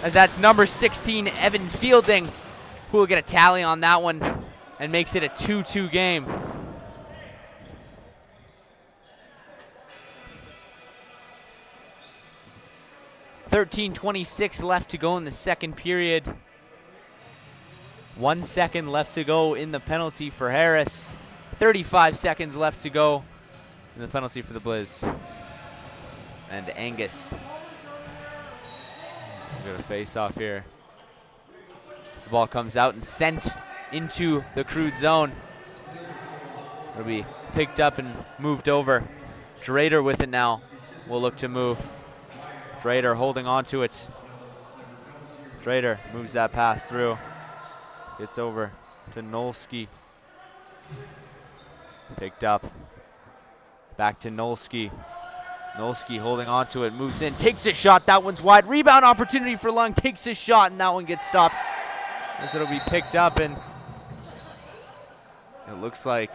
As that's number 16, Evan Fielding, who will get a tally on that one and makes it a 2-2 game. .26 left to go in the second period. 1 second left to go in the penalty for Harris. 35 seconds left to go in the penalty for the Blizz. And Angus. We've got a face off here. As the ball comes out and sent into the Crude zone. It'll be picked up and moved over. Drader with it now. Will look to move. Drader holding on to it. Drader moves that pass through. Gets over to Nolski. Picked up. Back to Nolski. Nolski holding on to it. Moves in. Takes a shot. That one's wide. Rebound opportunity for Lung. Takes a shot, and that one gets stopped. As it'll be picked up, and it looks like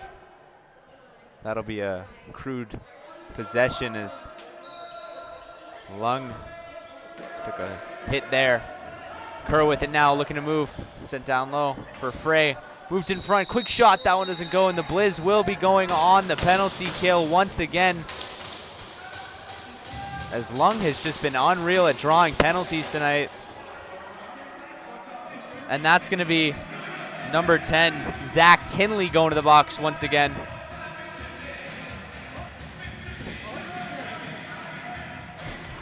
that'll be a Crude possession as Lung took a hit there. Kerr with it now, looking to move. Sent down low for Frey. Moved in front, quick shot, that one doesn't go, and the Blizz will be going on the penalty kill once again. As Lung has just been unreal at drawing penalties tonight. And that's gonna be number 10, Zach Tinley, going to the box once again.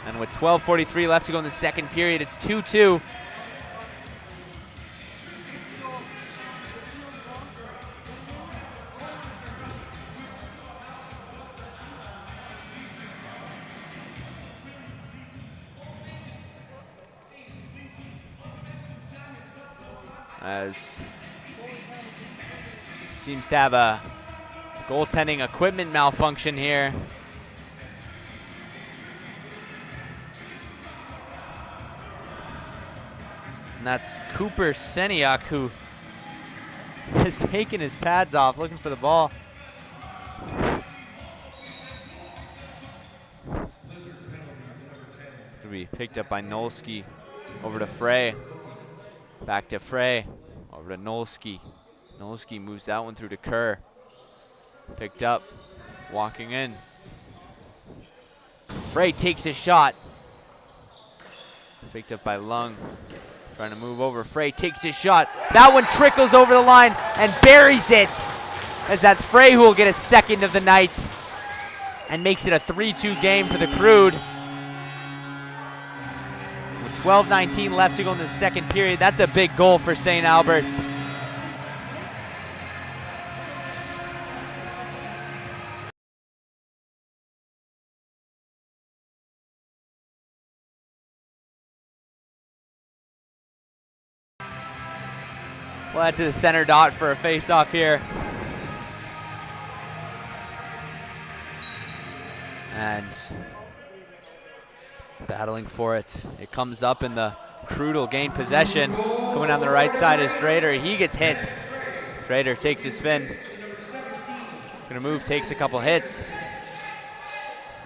And with 12:43 left to go in the second period, it's 2-2. As seems to have a goaltending equipment malfunction here. And that's Cooper Seniak, who has taken his pads off looking for the ball. To be picked up by Nolski. Over to Frey. Back to Frey. Over to Nolski. Nolski moves that one through to Kerr. Picked up. Walking in. Frey takes his shot. Picked up by Lung. Trying to move over. Frey takes his shot. That one trickles over the line and buries it. As that's Frey who will get a second of the night. And makes it a 3-2 game for the Crude. 12:19 left to go in the second period. That's a big goal for St. Albert's. We'll head to the center dot for a face-off here. And battling for it. It comes up and the Crude will gain possession. Going down the right side is Drader. He gets hit. Drader takes his spin. Gonna move, takes a couple hits.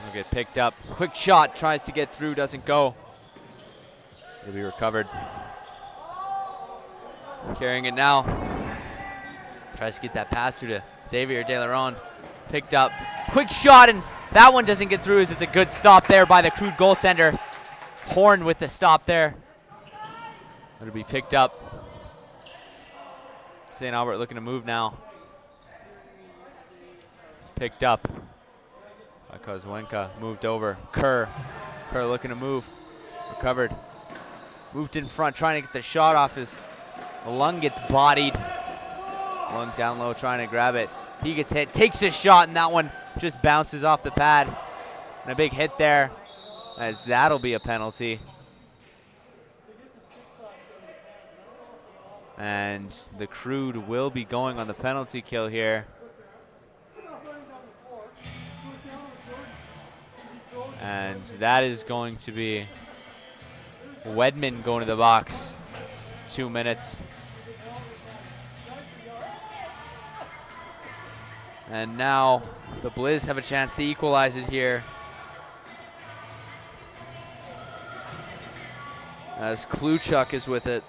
He'll get picked up. Quick shot, tries to get through, doesn't go. It'll be recovered. Carrying it now. Tries to get that pass through to Xavier De Laurent. Picked up. Quick shot, and that one doesn't get through as it's a good stop there by the Crude goaltender. Horn with the stop there. It'll be picked up. St. Albert looking to move now. It's picked up by Kozwenka. Moved over. Kerr looking to move. Recovered. Moved in front, trying to get the shot off as Lung gets bodied. Lung down low trying to grab it. He gets hit, takes a shot, and that one just bounces off the pad. And a big hit there, as that'll be a penalty. And the Crude will be going on the penalty kill here. And that is going to be Wedman going to the box. 2 minutes. And now the Blizz have a chance to equalize it here. As Kluchuk is with it.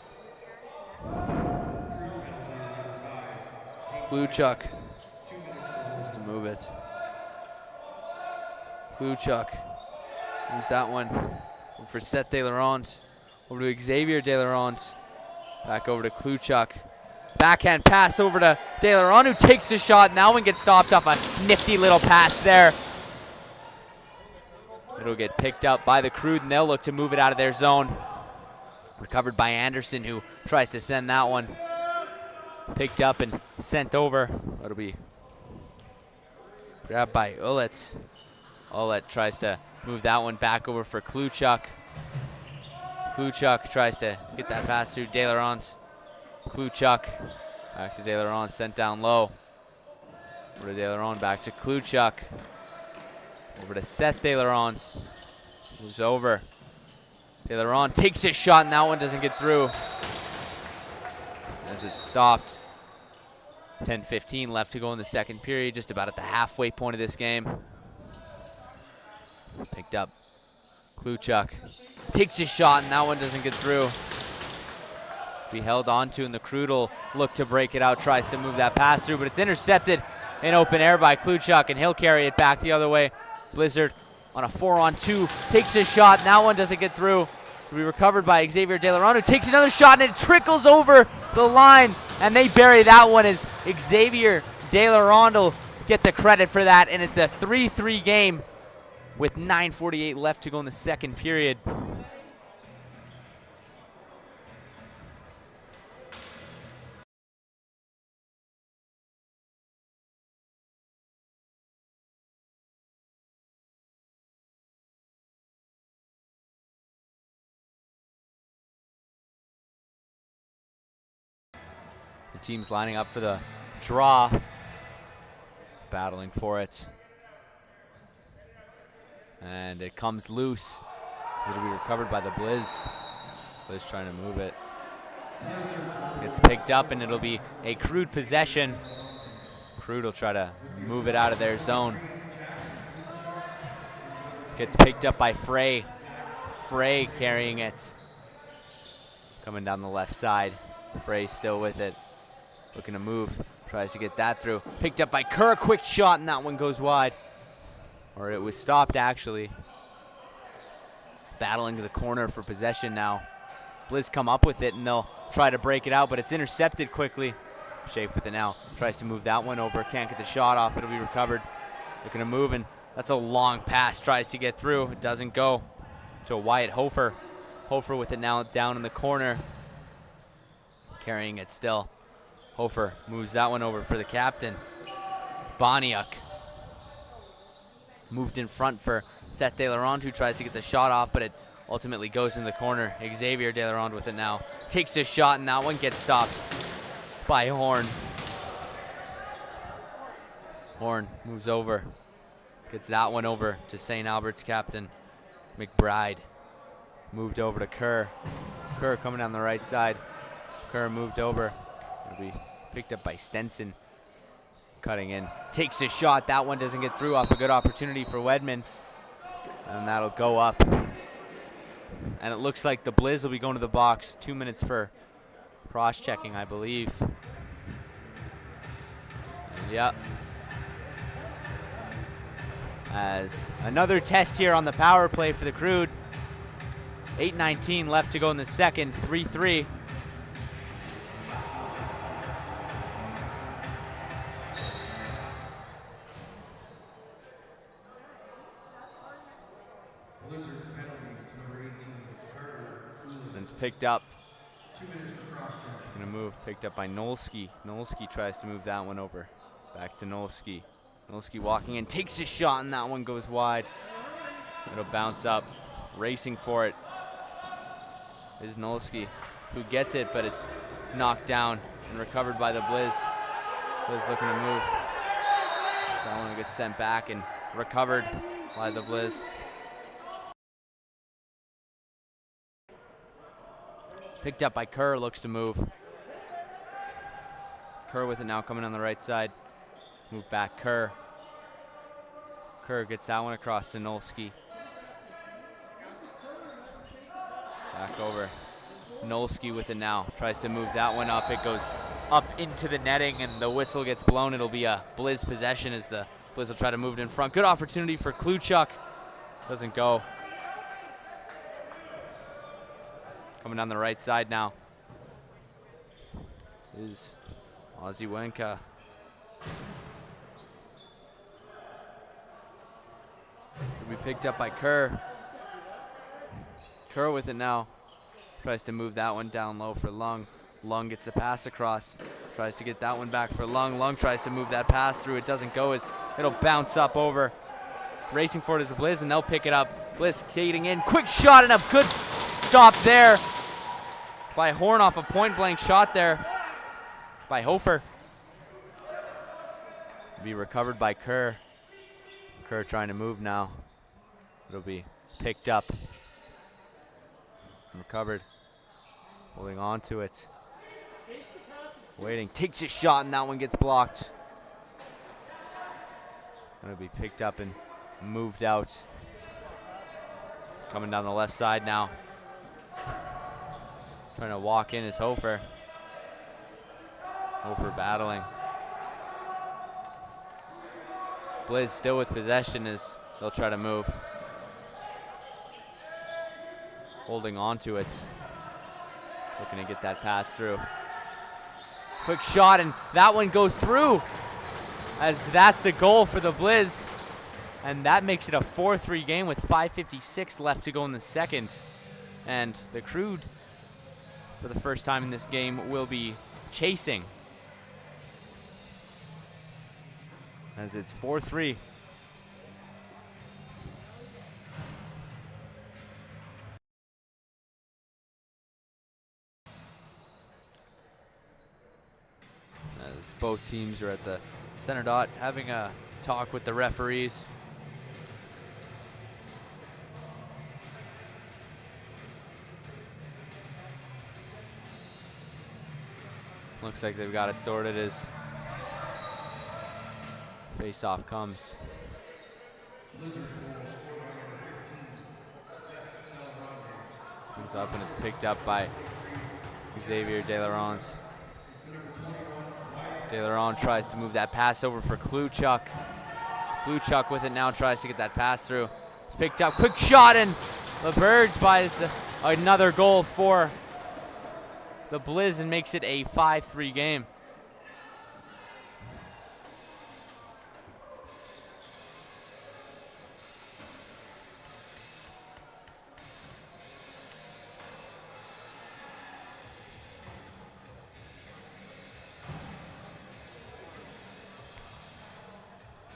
Kluchuk has to move it. Kluchuk moves that one for Seth De Laurent. Over to Xavier De Laurent. Back over to Kluchuk. Backhand pass over to De Laurent, who takes a shot. Now one gets stopped off a nifty little pass there. It'll get picked up by the Crude, and they'll look to move it out of their zone. Recovered by Anderson, who tries to send that one. Picked up and sent over. That'll be grabbed by Ullett. Ullett tries to move that one back over for Kluchuk. Kluchuk tries to get that pass through De Laurent. Kluchuk back to De Laurent, sent down low. Over to De Laurent, back to Kluchuk. Over to Seth De Laurent. Moves over. De Laurent takes his shot, and that one doesn't get through as it's stopped. 10:15 left to go in the second period, just about at the halfway point of this game. Picked up. Kluchuk takes his shot, and that one doesn't get through. Be held onto, and the Crude will look to break it out, tries to move that pass through, but it's intercepted in open air by Kluchuk, and he'll carry it back the other way. Blizzard on a 4-on-2 takes his shot, and that one doesn't get through. It'll be recovered by Xavier De Laurent, who takes another shot, and it trickles over the line, and they bury that one as Xavier De Laurent will get the credit for that, and it's a 3-3 game with 9:48 left to go in the second period. The team's lining up for the draw, battling for it. And it comes loose. It'll be recovered by the Blizz. Blizz trying to move it. It's picked up, and it'll be a Crude possession. Crude will try to move it out of their zone. Gets picked up by Frey. Frey carrying it. Coming down the left side. Frey still with it. Looking to move. Tries to get that through. Picked up by Kerr. Quick shot, and that one goes wide. Or it was stopped, actually. Battling to the corner for possession now. Blizz come up with it, and they'll try to break it out, but it's intercepted quickly. Schaaf with it now. Tries to move that one over. Can't get the shot off. It'll be recovered. Looking to move, and that's a long pass. Tries to get through. It doesn't go to Wyatt Hofer. Hofer with it now down in the corner. Carrying it still. Hofer moves that one over for the captain. Boniuk moved in front for Seth De Laurent, who tries to get the shot off, but it ultimately goes in the corner. Xavier De Laurent with it now. Takes a shot, and that one gets stopped by Horn. Horn moves over. Gets that one over to St. Albert's captain, McBride. Moved over to Kerr. Kerr coming down the right side. Kerr moved over. It'll be picked up by Stenson. Cutting in. Takes a shot. That one doesn't get through off a good opportunity for Wedman. And that'll go up. And it looks like the Blizz will be going to the box. 2 minutes for cross-checking, I believe. And yep. As another test here on the power play for the Crude. 8:19 left to go in the second. 3-3. Picked up. Gonna move. Picked up by Nolski. Nolski tries to move that one over. Back to Nolski. Nolski walking in, takes a shot, and that one goes wide. It'll bounce up. Racing for it is Nolski, who gets it, but is knocked down and recovered by the Blizz. Blizz looking to move. So that one gets sent back and recovered by the Blizz. Picked up by Kerr, looks to move. Kerr with it now, coming on the right side. Move back, Kerr. Kerr gets that one across to Nolski. Back over. Nolski with it now. Tries to move that one up. It goes up into the netting, and the whistle gets blown. It'll be a Blizz possession as the Blizz will try to move it in front. Good opportunity for Kluchuk. Doesn't go. Coming down the right side now is Oziwenka. Will be picked up by Kerr. Kerr with it now. Tries to move that one down low for Lung. Lung gets the pass across. Tries to get that one back for Lung. Lung tries to move that pass through. It doesn't go as it'll bounce up over. Racing for it is the Blizz, and they'll pick it up. Blizz skating in. Quick shot and a good stop there by Horn off a point-blank shot there by Hofer. Be recovered by Kerr. Kerr trying to move now. It'll be picked up. Recovered. Holding on to it Waiting, takes a shot, and that one gets blocked. Gonna be picked up and moved out. Coming down the left side now. Trying to walk in is Hofer. Hofer battling. Blizz still with possession as they'll try to move. Holding on to it. Looking to get that pass through. Quick shot, and that one goes through, as that's a goal for the Blizz. And that makes it a 4-3 game with 5:56 left to go in the second. And the Crude, for the first time in this game, will be chasing, as it's 4-3. As both teams are at the center dot having a talk with the referees. Looks like they've got it sorted as face-off comes. Comes up and it's picked up by Xavier DeLaurence. DeLaurence tries to move that pass over for Kluchuk. Kluchuk with it now, tries to get that pass through. It's picked up, quick shot, and LeBurge buys another goal for the Blizz and makes it a 5-3 game.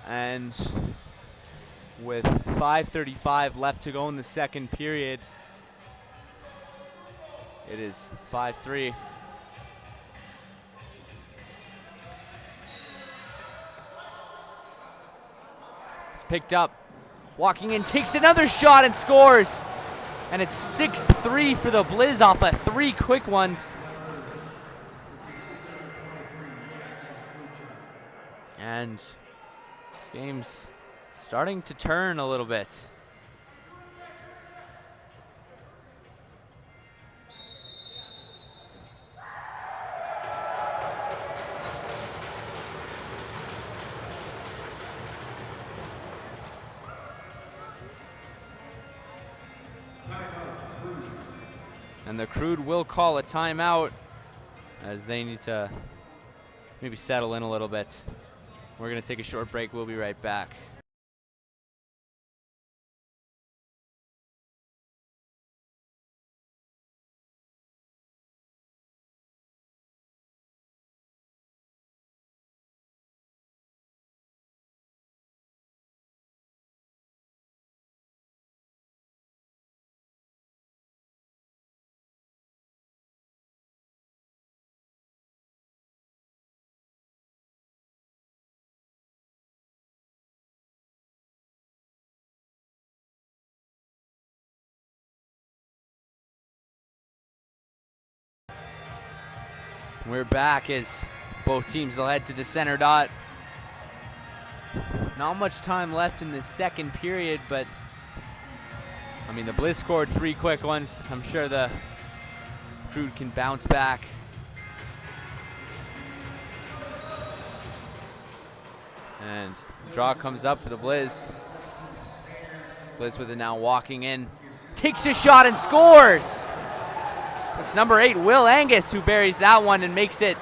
And with 5:35 left to go in the second period, it is 5-3. It's picked up, walking in, takes another shot and scores. And it's 6-3 for the Blizz off of 3 quick ones. And this game's starting to turn a little bit. And the Crude will call a timeout as they need to maybe settle in a little bit. We're going to take a short break. We'll be right back. We're back as both teams will head to the center dot. Not much time left in the second period, but I mean, the Blizz scored 3 quick ones. I'm sure the Crude can bounce back. And draw comes up for the Blizz. Blizz with it now, walking in, takes a shot and scores. It's number 8, Will Angus, who buries that one and makes it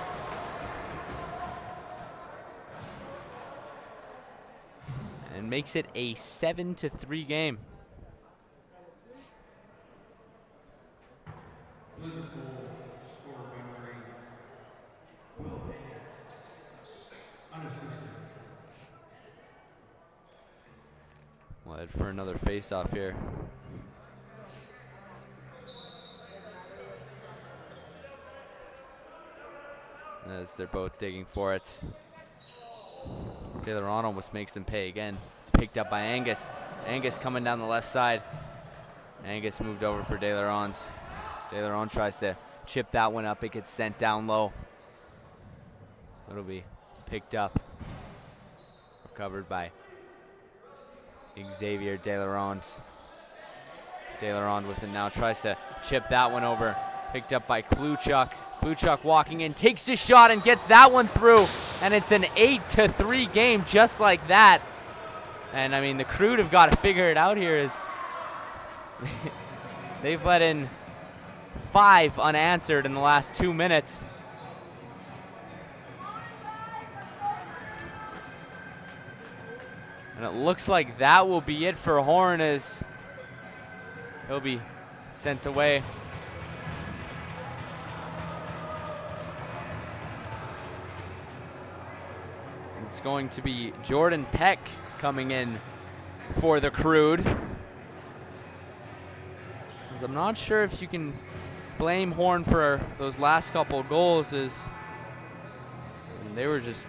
a 7-3 game. We'll head for another face-off here. As they're both digging for it. DeLaurence almost makes them pay again. It's picked up by Angus. Angus coming down the left side. Angus moved over for DeLaurence. DeLaurence tries to chip that one up. It gets sent down low. It'll be picked up, recovered by Xavier Delarond. Delarond with it now, tries to chip that one over. Picked up by Kluchuk. Kluchuk walking in, takes the shot and gets that one through. And it's an 8-3 game just like that. And I mean, the Crude have got to figure it out here as they've let in 5 unanswered in the last 2 minutes. And it looks like that will be it for Horn as he'll be sent away. It's going to be Jordan Peck coming in for the Crude. I'm not sure if you can blame Horn for those last couple of goals, as I mean, they were just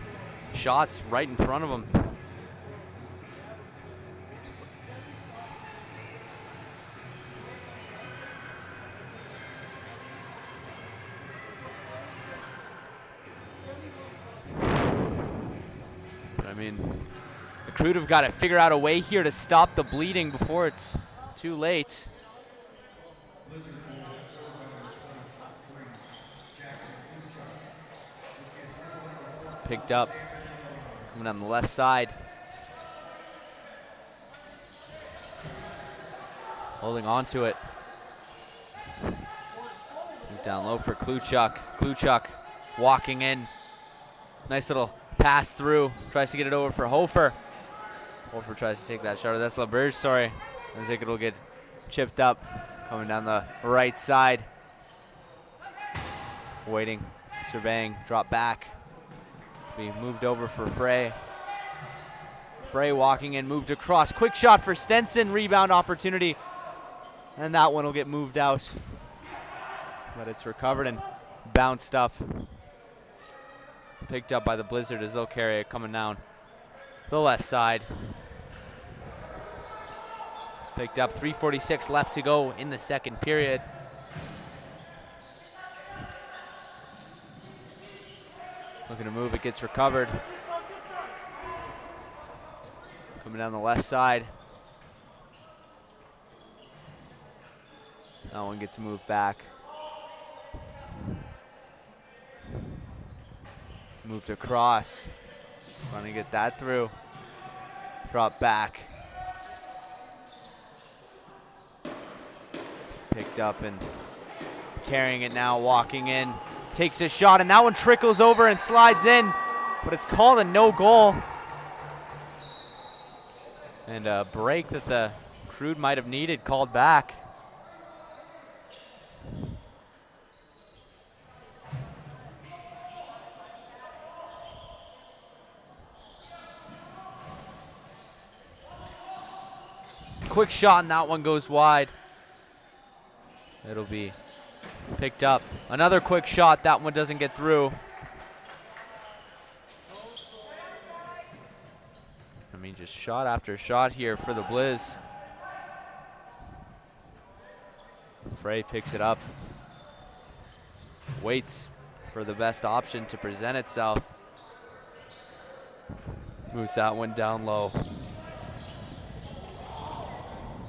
shots right in front of them. I mean, the Crude have got to figure out a way here to stop the bleeding before it's too late. Picked up, coming on the left side. Holding on to it. Down low for Kluchuk. Kluchuk walking in. Nice little pass through. Tries to get it over for Hofer. Hofer tries to take that shot. That's LaBerge, sorry. I think it'll get chipped up. Coming down the right side. Waiting, surveying, drop back. Be moved over for Frey. Frey walking in, moved across. Quick shot for Stenson, rebound opportunity. And that one will get moved out. But it's recovered and bounced up. Picked up by the Blizzard as they'll carry it coming down the left side. It's picked up, 3:46 left to go in the second period. Looking to move, it gets recovered. Coming down the left side. That one gets moved back. Moved across. Trying to get that through. Drop back. Picked up and carrying it now, walking in. Takes a shot, and that one trickles over and slides in, but it's called a no goal. And a break that the Crude might have needed called back. Quick shot, and that one goes wide. It'll be picked up. Another quick shot, that one doesn't get through. I mean, just shot after shot here for the Blizz. Frey picks it up. Waits for the best option to present itself. Moves that one down low.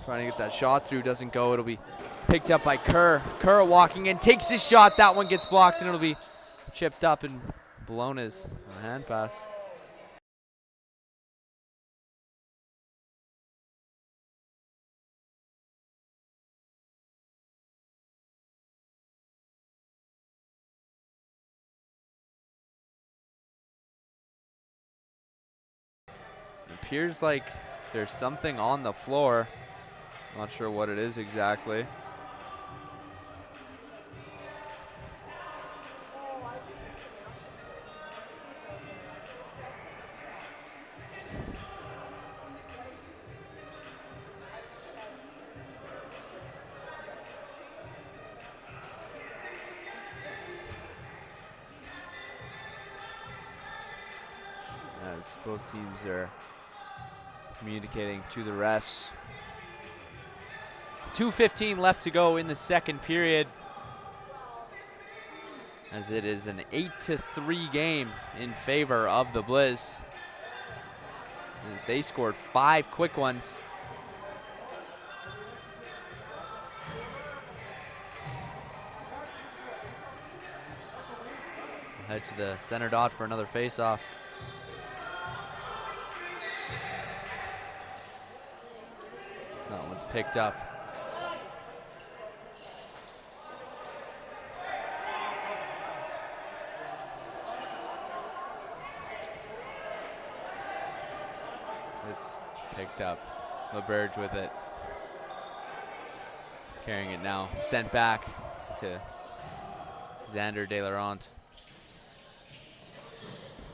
Trying to get that shot through, doesn't go. It'll be picked up by Kerr. Kerr walking in, takes his shot. That one gets blocked, and it'll be chipped up and blown as a hand pass. It appears like there's something on the floor. Not sure what it is exactly. As both teams are communicating to the refs. 2:15 left to go in the second period. as it is an 8-3 game in favor of the Blizz, as they scored 5 quick ones. We'll head to the center dot for another face-off. That one's picked up. It's picked up. LeBurge with it. Carrying it now. Sent back to Xander De Laurent.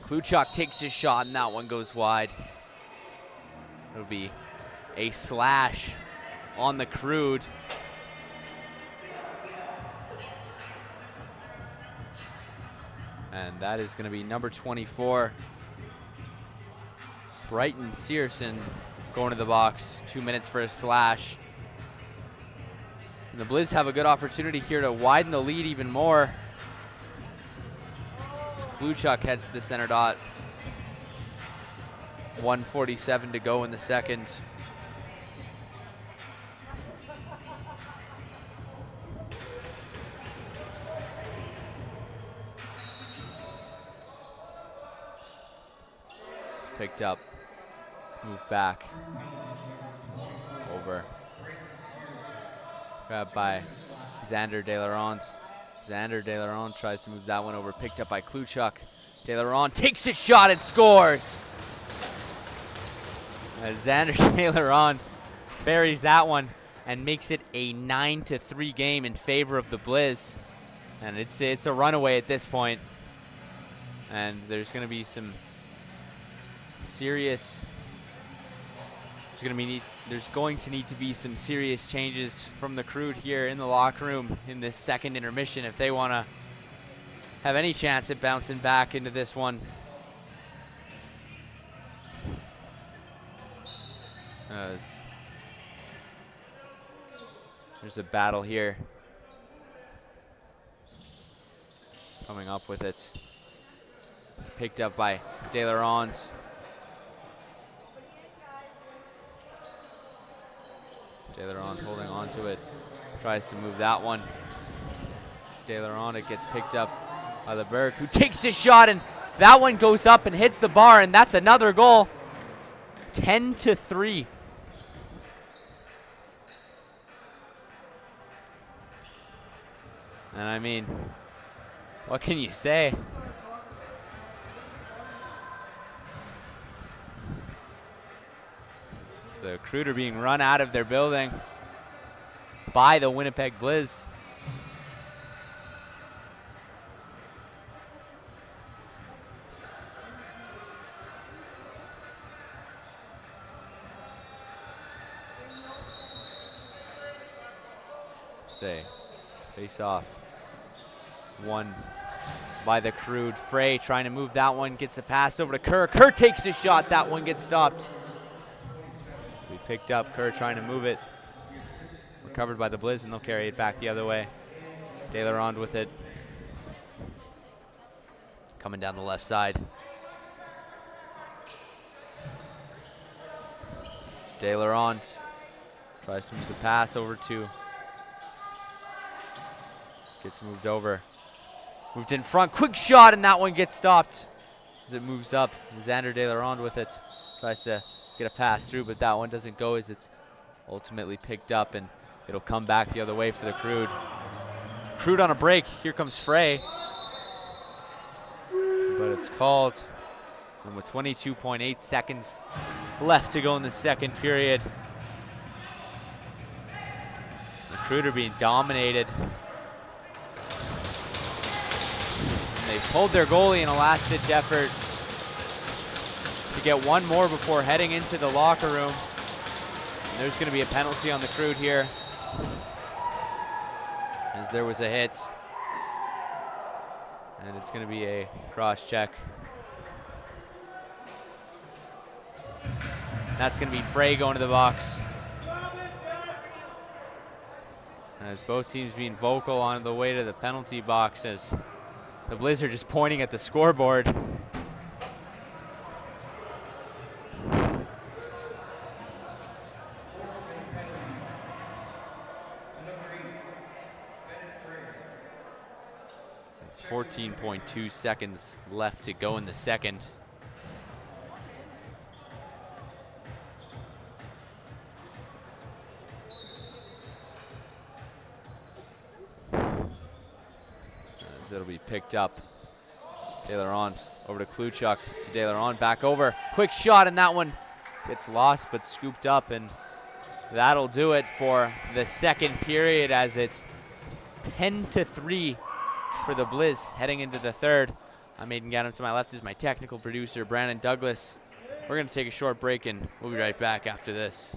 Kluchuk takes his shot and that one goes wide. It'll be a slash on the Crude. And that is going to be number 24. Brighton Searson going to the box. 2 minutes for a slash. And the Blizz have a good opportunity here to widen the lead even more. Kluchuk heads to the center dot. 1:47 to go in the second. It's picked up. Move back. Over. Grabbed by Xander De Laurent. Xander De Laurent tries to move that one over. Picked up by Kluchuk. De Laurent takes a shot and scores. As Xander De Laurent buries that one and makes it a 9-3 game in favor of the Blizz. And it's a runaway at this point. And there's going to be some serious. There's going to need to be some serious changes from the Crude here in the locker room in this second intermission if they want to have any chance at bouncing back into this one. There's a battle here. Coming up with it. It's picked up by De Laurent. De Laurent holding on to it. Tries to move that one. De Laurent, it gets picked up by LeBurge, who takes his shot, and that one goes up and hits the bar, and that's another goal. 10-3. And I mean, what can you say? It's the Crude are being run out of their building by the Winnipeg Blizz. Face off. Won by the Crude. Frey trying to move that one. Gets the pass over to Kerr. Kerr takes his shot. That one gets stopped. We picked up Kerr trying to move it. Recovered by the Blizz, and they'll carry it back the other way. De Laurent with it. Coming down the left side. De Laurent tries to move the pass over to. Gets moved over. Moved in front. Quick shot, and that one gets stopped as it moves up. Xander De Laurent with it. Tries to get a pass through, but that one doesn't go as it's ultimately picked up, and it'll come back the other way for the Crude. Crude on a break. Here comes Frey. But it's called. And with 22.8 seconds left to go in the second period. The Crude are being dominated. They pulled their goalie in a last-ditch effort to get one more before heading into the locker room. And there's going to be a penalty on the Crude here, as there was a hit. And it's going to be a cross-check. That's going to be Frey going to the box. As both teams being vocal on the way to the penalty box, as The Blizz are just pointing at the scoreboard. .2 seconds left to go in the second. As it'll be picked up. Taylor on over to Kluchuk, to Taylor on, back over. Quick shot, and that one gets lost but scooped up, and that'll do it for the second period as it's 10-3 for the Blizz heading into the third. I'm Aiden Gannon. To my left is my technical producer, Brandon Douglas. We're going to take a short break, and we'll be right back after this.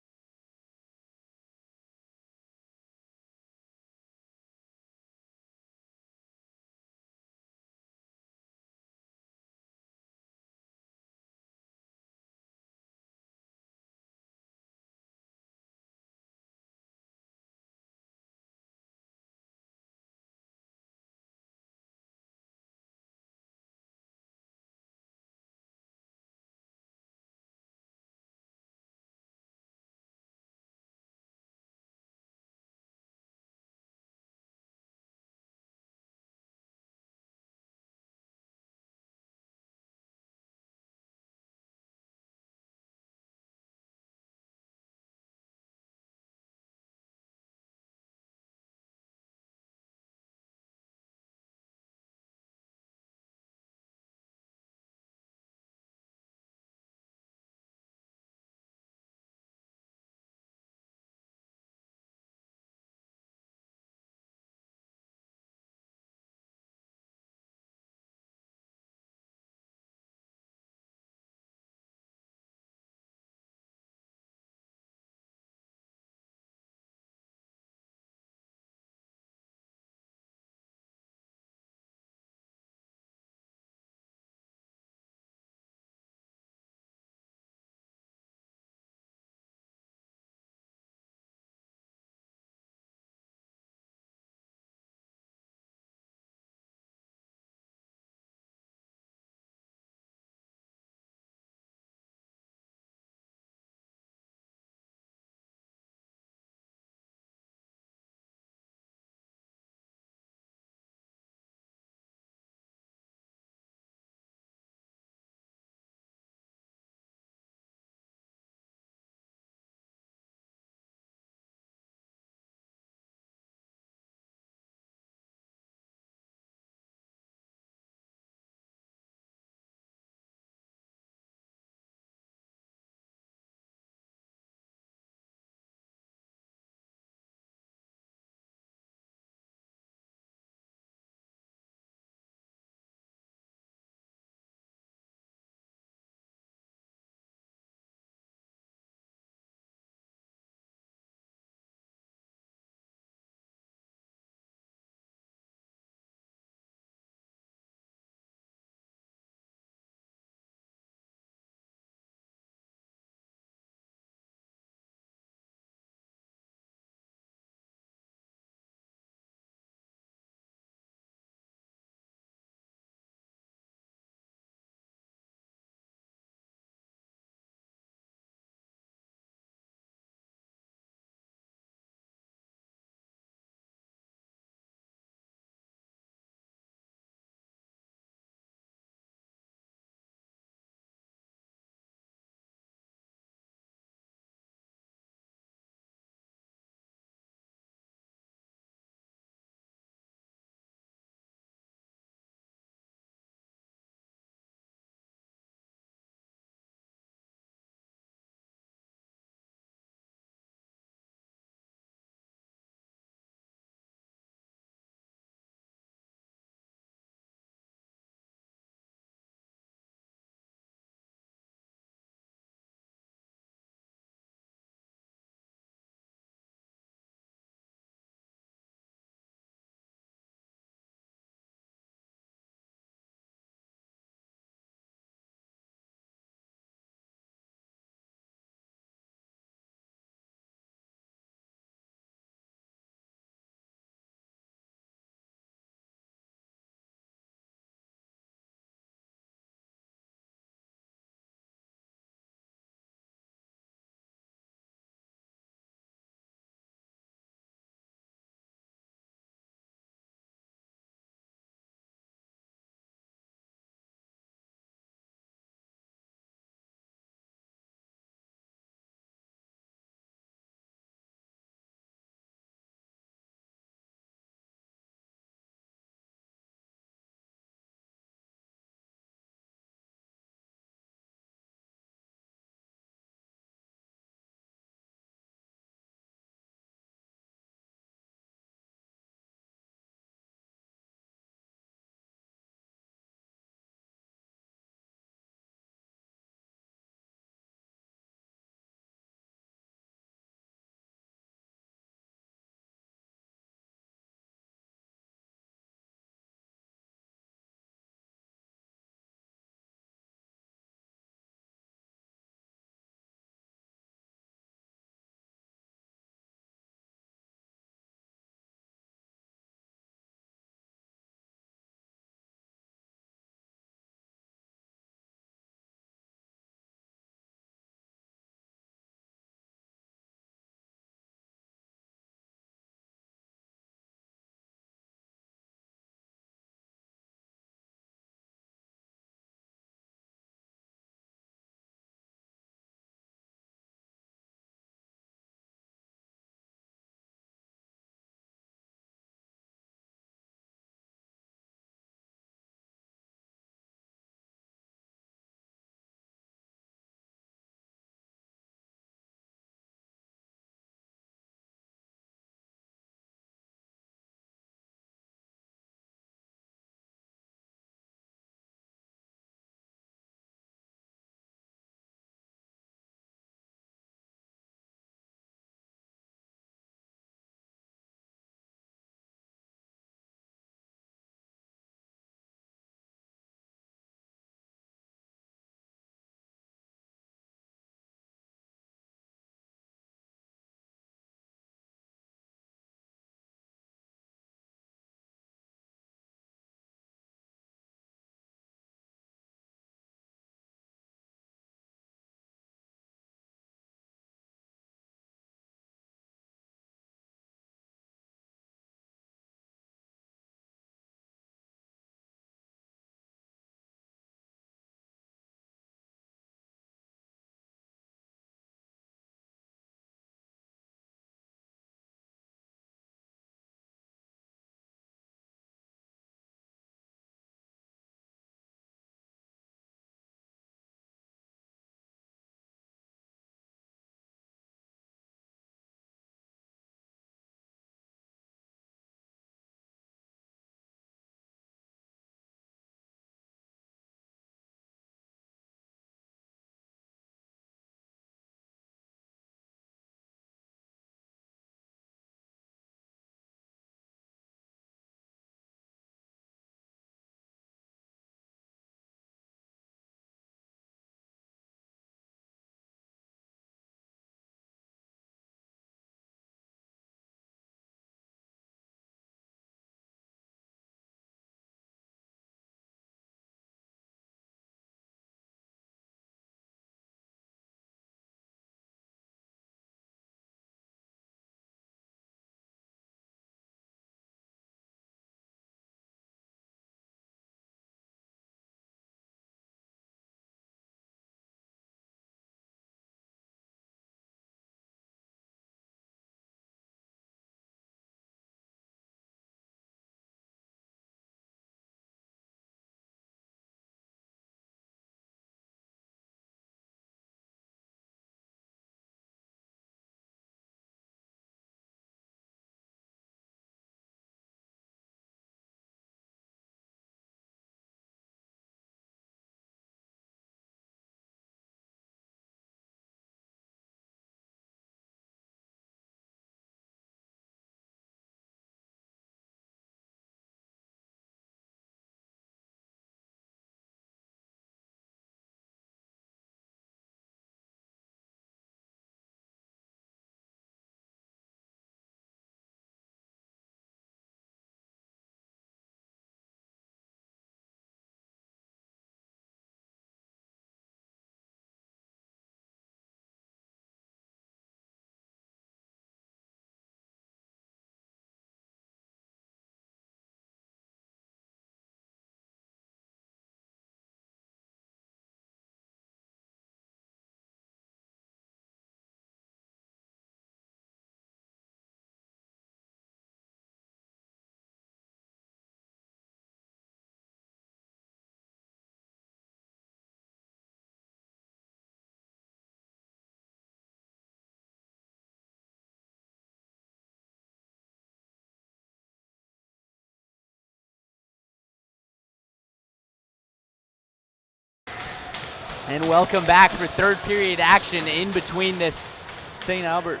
And welcome back for third period action in between this St. Albert.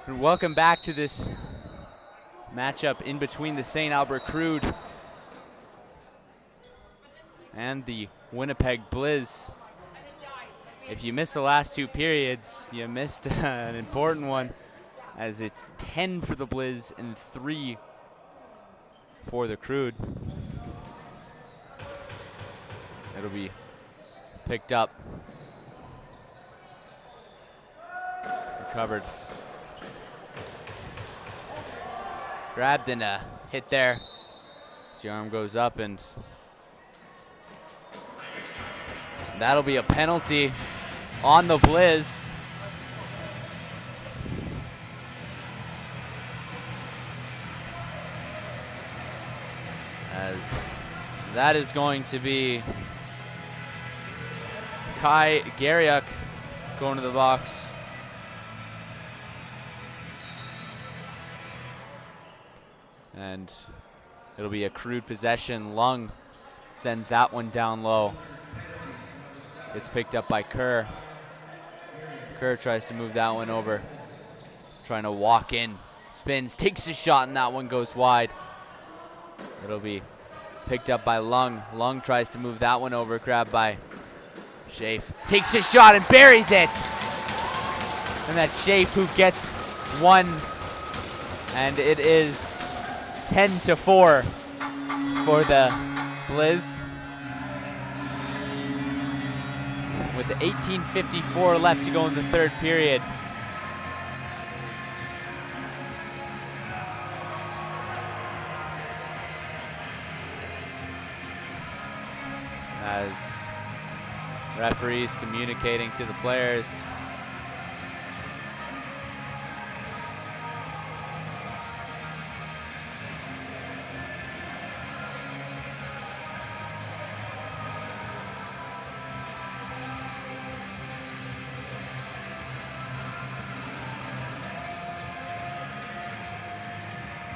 And welcome back to this matchup in between the St. Albert Crude and the Winnipeg Blizz. If you missed the last two periods, you missed an important one, as it's 10 for the Blizz and 3 for the Crude. It'll be picked up, recovered, grabbed and a hit there. So the arm goes up, and that'll be a penalty on the Blizz. As that is going to be Kai Gariuk going to the box. And it'll be a Crude possession. Lung sends that one down low. It's picked up by Kerr. Kerr tries to move that one over. Trying to walk in. Spins, takes a shot, and that one goes wide. It'll be picked up by Lung. Lung tries to move that one over, grabbed by Schaaf. Takes a shot and buries it. And that's Schaaf who gets one. And it is 10-4 for the Blizz. With 18:54 left to go in the third period. As referees communicating to the players.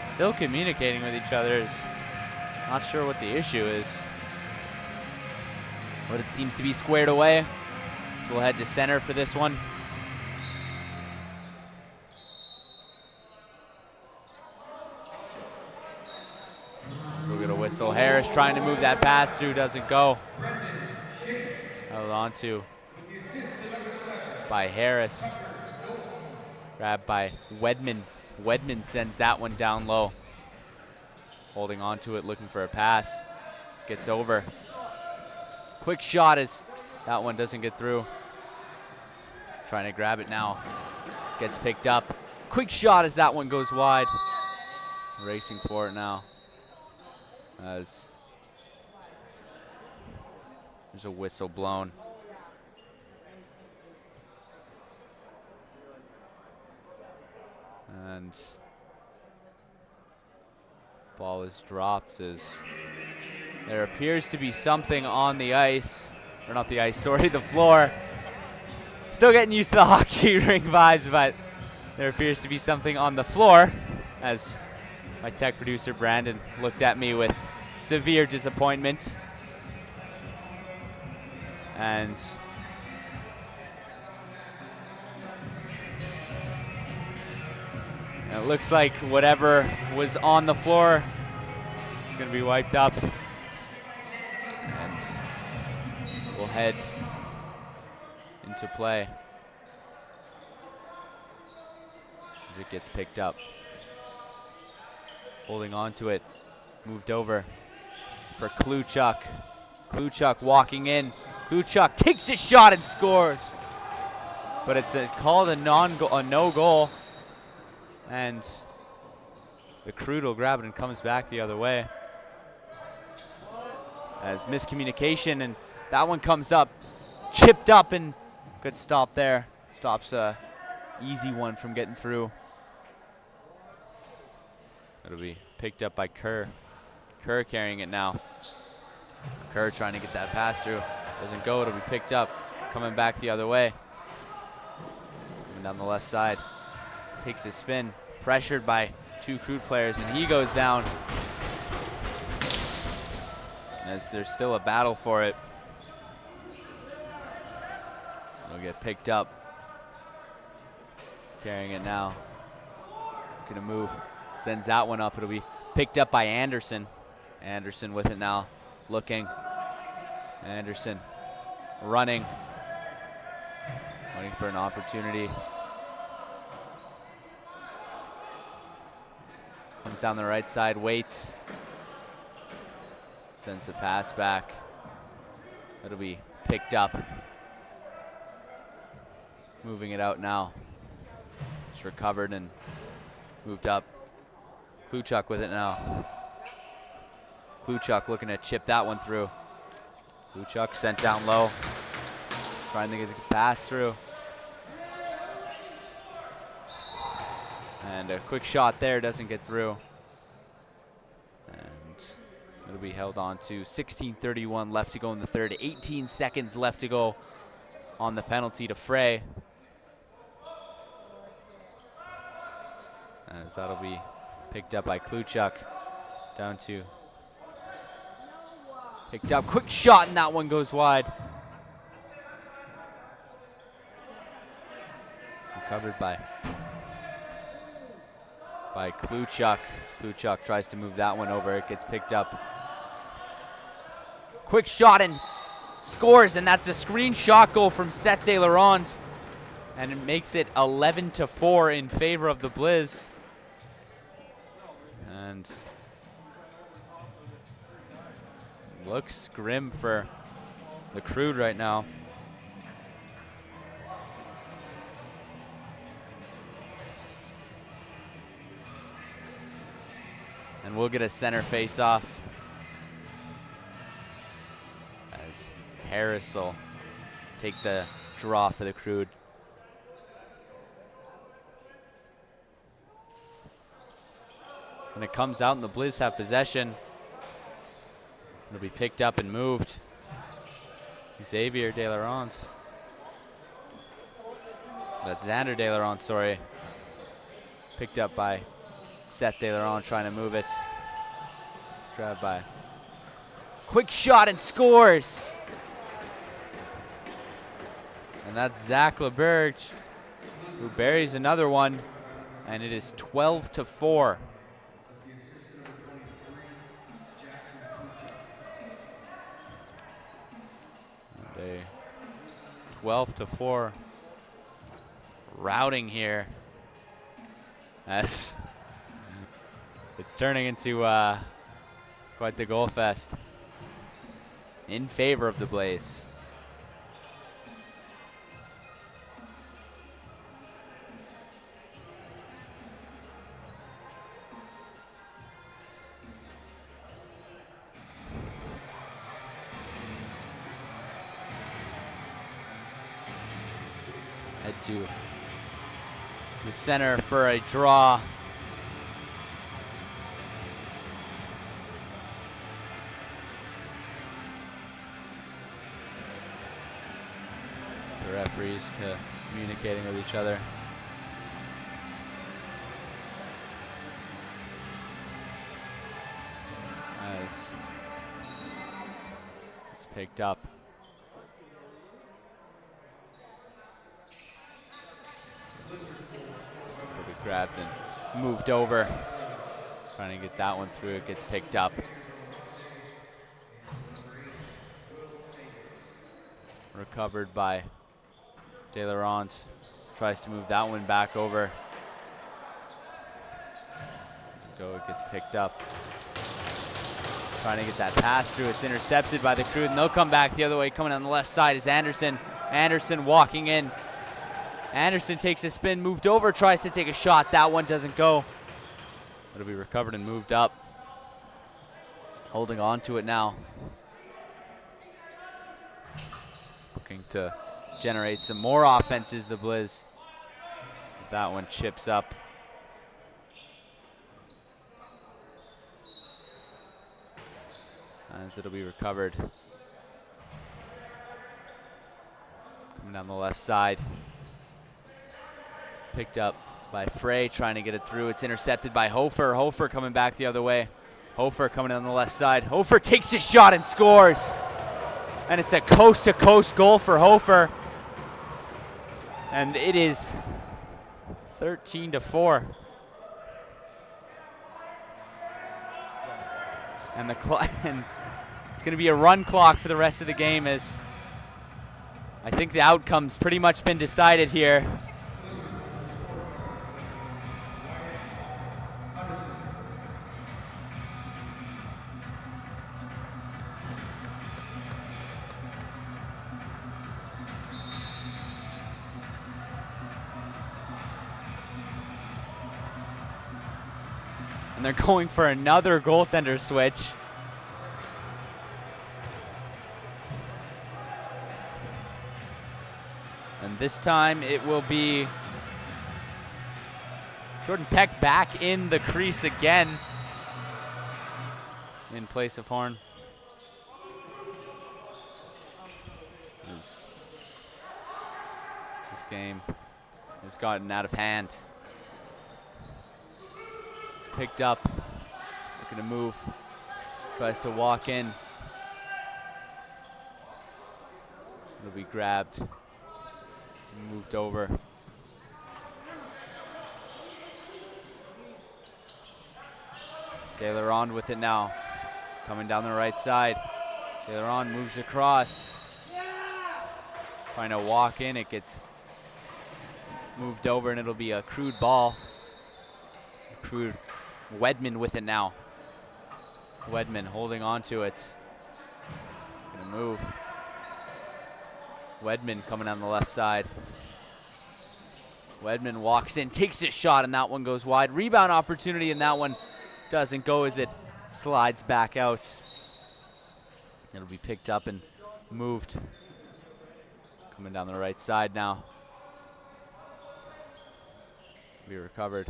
Still communicating with each other. Not sure what the issue is, but it seems to be squared away. So we'll head to center for this one. So we'll get a whistle. Harris trying to move that pass through, doesn't go. Held on to by Harris. Grabbed by Wedman. Wedman sends that one down low. Holding on to it, looking for a pass. Gets over. Quick shot as that one doesn't get through. Trying to grab it now. Gets picked up. Quick shot as that one goes wide. Racing for it now. As there's a whistle blown. And ball is dropped as there appears to be something on the ice. Or not the ice, sorry, the floor. Still getting used to the hockey ring vibes, but there appears to be something on the floor as my tech producer Brandon looked at me with severe disappointment. And it looks like whatever was on the floor is going to be wiped up. And we'll head into play as it gets picked up. Holding on to it. Moved over for Kluchuk. Kluchuk walking in. Kluchuk takes a shot and scores. But it's called a no goal. And the Crude will grab it and comes back the other way. As miscommunication, and that one comes up, chipped up, and good stop there. Stops a easy one from getting through. It'll be picked up by Kerr. Kerr carrying it now. Kerr trying to get that pass through. Doesn't go, it'll be picked up. Coming back the other way. Coming down the left side. Takes a spin, pressured by two Crude players, and he goes down. As there's still a battle for it. It'll get picked up. Carrying it now. Gonna move. Sends that one up. It'll be picked up by Anderson. Anderson with it now. Looking. Anderson running. Waiting for an opportunity. Comes down the right side, waits. Sends the pass back. It'll be picked up. Moving it out now. It's recovered and moved up. Kluchuk with it now. Kluchuk looking to chip that one through. Kluchuk sent down low. Trying to get the pass through. And a quick shot there, doesn't get through. And it'll be held on to 16:31 left to go in the third. 18 seconds left to go on the penalty to Frey. As that'll be picked up by Kluchuk. Down to picked up. Quick shot, and that one goes wide. Recovered by Kluchuk. Kluchuk tries to move that one over. It gets picked up. Quick shot and scores, and that's a screenshot goal from Seth De Laurent. And it makes it 11-4 in favor of the Blizz. And looks grim for the Crude right now. And we'll get a center face-off as Harris will take the draw for the Crude. When it comes out and the Blizz have possession, it'll be picked up and moved. Xavier De Laurent. That's Xander De Laurent, sorry. Picked up by Seth De Laurent trying to move it. It's grabbed by. Quick shot and scores. And that's Zach LeBerge, who buries another one. And it is 12-4. And a 12-4 routing here. As it's turning into quite the goal fest in favor of the Blaze. Head to the center for a draw. The referees communicating with each other. As it's picked up. Grabbed and moved over. Trying to get that one through. It gets picked up. Recovered by De Laurent. Tries to move that one back over. It gets picked up. Trying to get that pass through. It's intercepted by the Crude, and they'll come back the other way. Coming on the left side is Anderson. Anderson walking in. Anderson takes a spin, moved over, tries to take a shot. That one doesn't go. It'll be recovered and moved up. Holding on to it now. Looking to generate some more offenses, the Blizz. That one chips up. As it'll be recovered. Coming down the left side. Picked up by Frey, trying to get it through. It's intercepted by Hofer. Hofer coming back the other way. Hofer coming on the left side. Hofer takes his shot and scores. And it's a coast-to-coast goal for Hofer. And it is 13-4. And and it's going to be a run clock for the rest of the game, as I think the outcome's pretty much been decided here. And they're going for another goaltender switch. And this time it will be Jordan Peck back in the crease again in place of Horn. This game has gotten out of hand. Picked up, looking to move, tries to walk in. It'll be grabbed, moved over. Taylor on with it now, coming down the right side. Taylor on moves across, trying to walk in. It gets moved over, and it'll be a Crude ball. Crude. Wedman with it now. Wedman holding on to it. Gonna move. Wedman coming on the left side. Wedman walks in, takes a shot, and that one goes wide. Rebound opportunity, and that one doesn't go as it slides back out. It'll be picked up and moved. Coming down the right side now. Be recovered.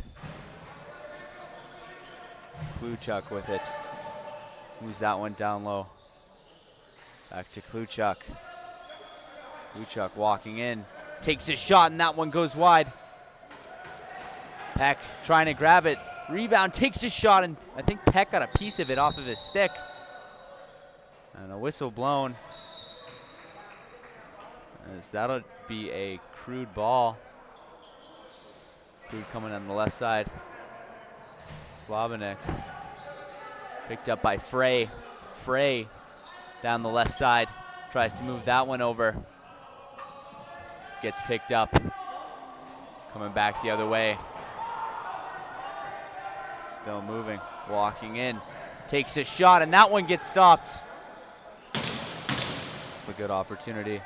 Kluchuk with it. Moves that one down low. Back to Kluchuk. Kluchuk walking in. Takes a shot, and that one goes wide. Peck trying to grab it. Rebound, takes a shot, and I think Peck got a piece of it off of his stick. And a whistle blown. As that'll be a Crude ball. Crude coming on the left side. Slavinik. Picked up by Frey. Frey down the left side. Tries to move that one over. Gets picked up. Coming back the other way. Still moving. Walking in. Takes a shot, and that one gets stopped. It's a good opportunity.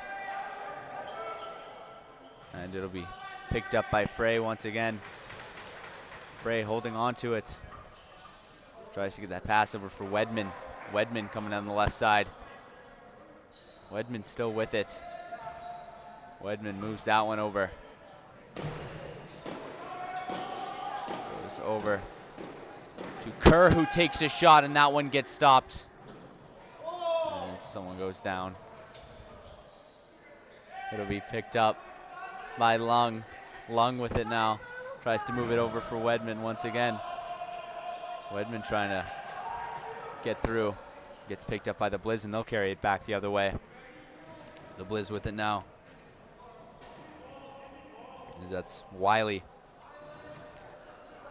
And it'll be picked up by Frey once again. Frey holding on to it. Tries to get that pass over for Wedman. Wedman coming down the left side. Wedman still with it. Wedman moves that one over. Goes over to Kerr, who takes a shot, and that one gets stopped. And someone goes down. It'll be picked up by Lung. Lung with it now. Tries to move it over for Wedman once again. Wedman trying to get through. Gets picked up by the Blizz, and they'll carry it back the other way. The Blizz with it now. That's Wiley.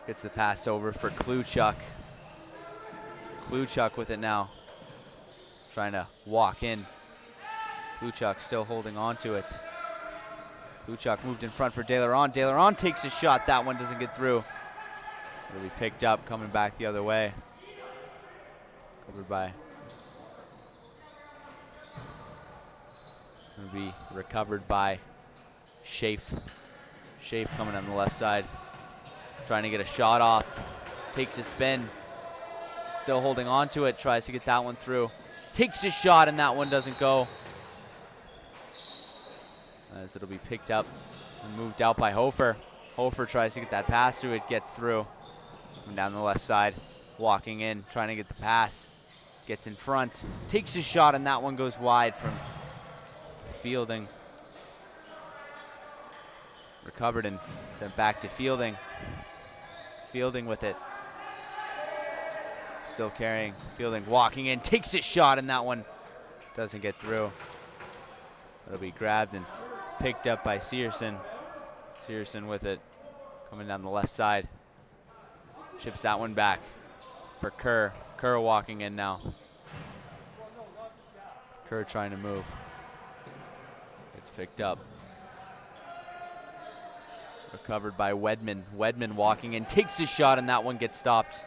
Gets the pass over for Kluchuk. Kluchuk with it now. Trying to walk in. Kluchuk still holding on to it. Kluchuk moved in front for Daileron. Daileron takes a shot. That one doesn't get through. It'll be picked up, coming back the other way. Covered by. It'll be recovered by Schaaf. Schaaf coming on the left side. Trying to get a shot off. Takes a spin. Still holding on to it. Tries to get that one through. Takes a shot, and that one doesn't go. As it'll be picked up and moved out by Hofer. Hofer tries to get that pass through. It gets through. Coming down the left side. Walking in. Trying to get the pass. Gets in front. Takes a shot, and that one goes wide from Fielding. Recovered and sent back to Fielding. Fielding with it. Still carrying. Fielding walking in. Takes a shot, and that one doesn't get through. It'll be grabbed and picked up by Searson. Searson with it, coming down the left side. Chips that one back for Kerr. Kerr walking in now. Kerr trying to move. It's picked up. Recovered by Wedman. Wedman walking in, takes his shot, and that one gets stopped.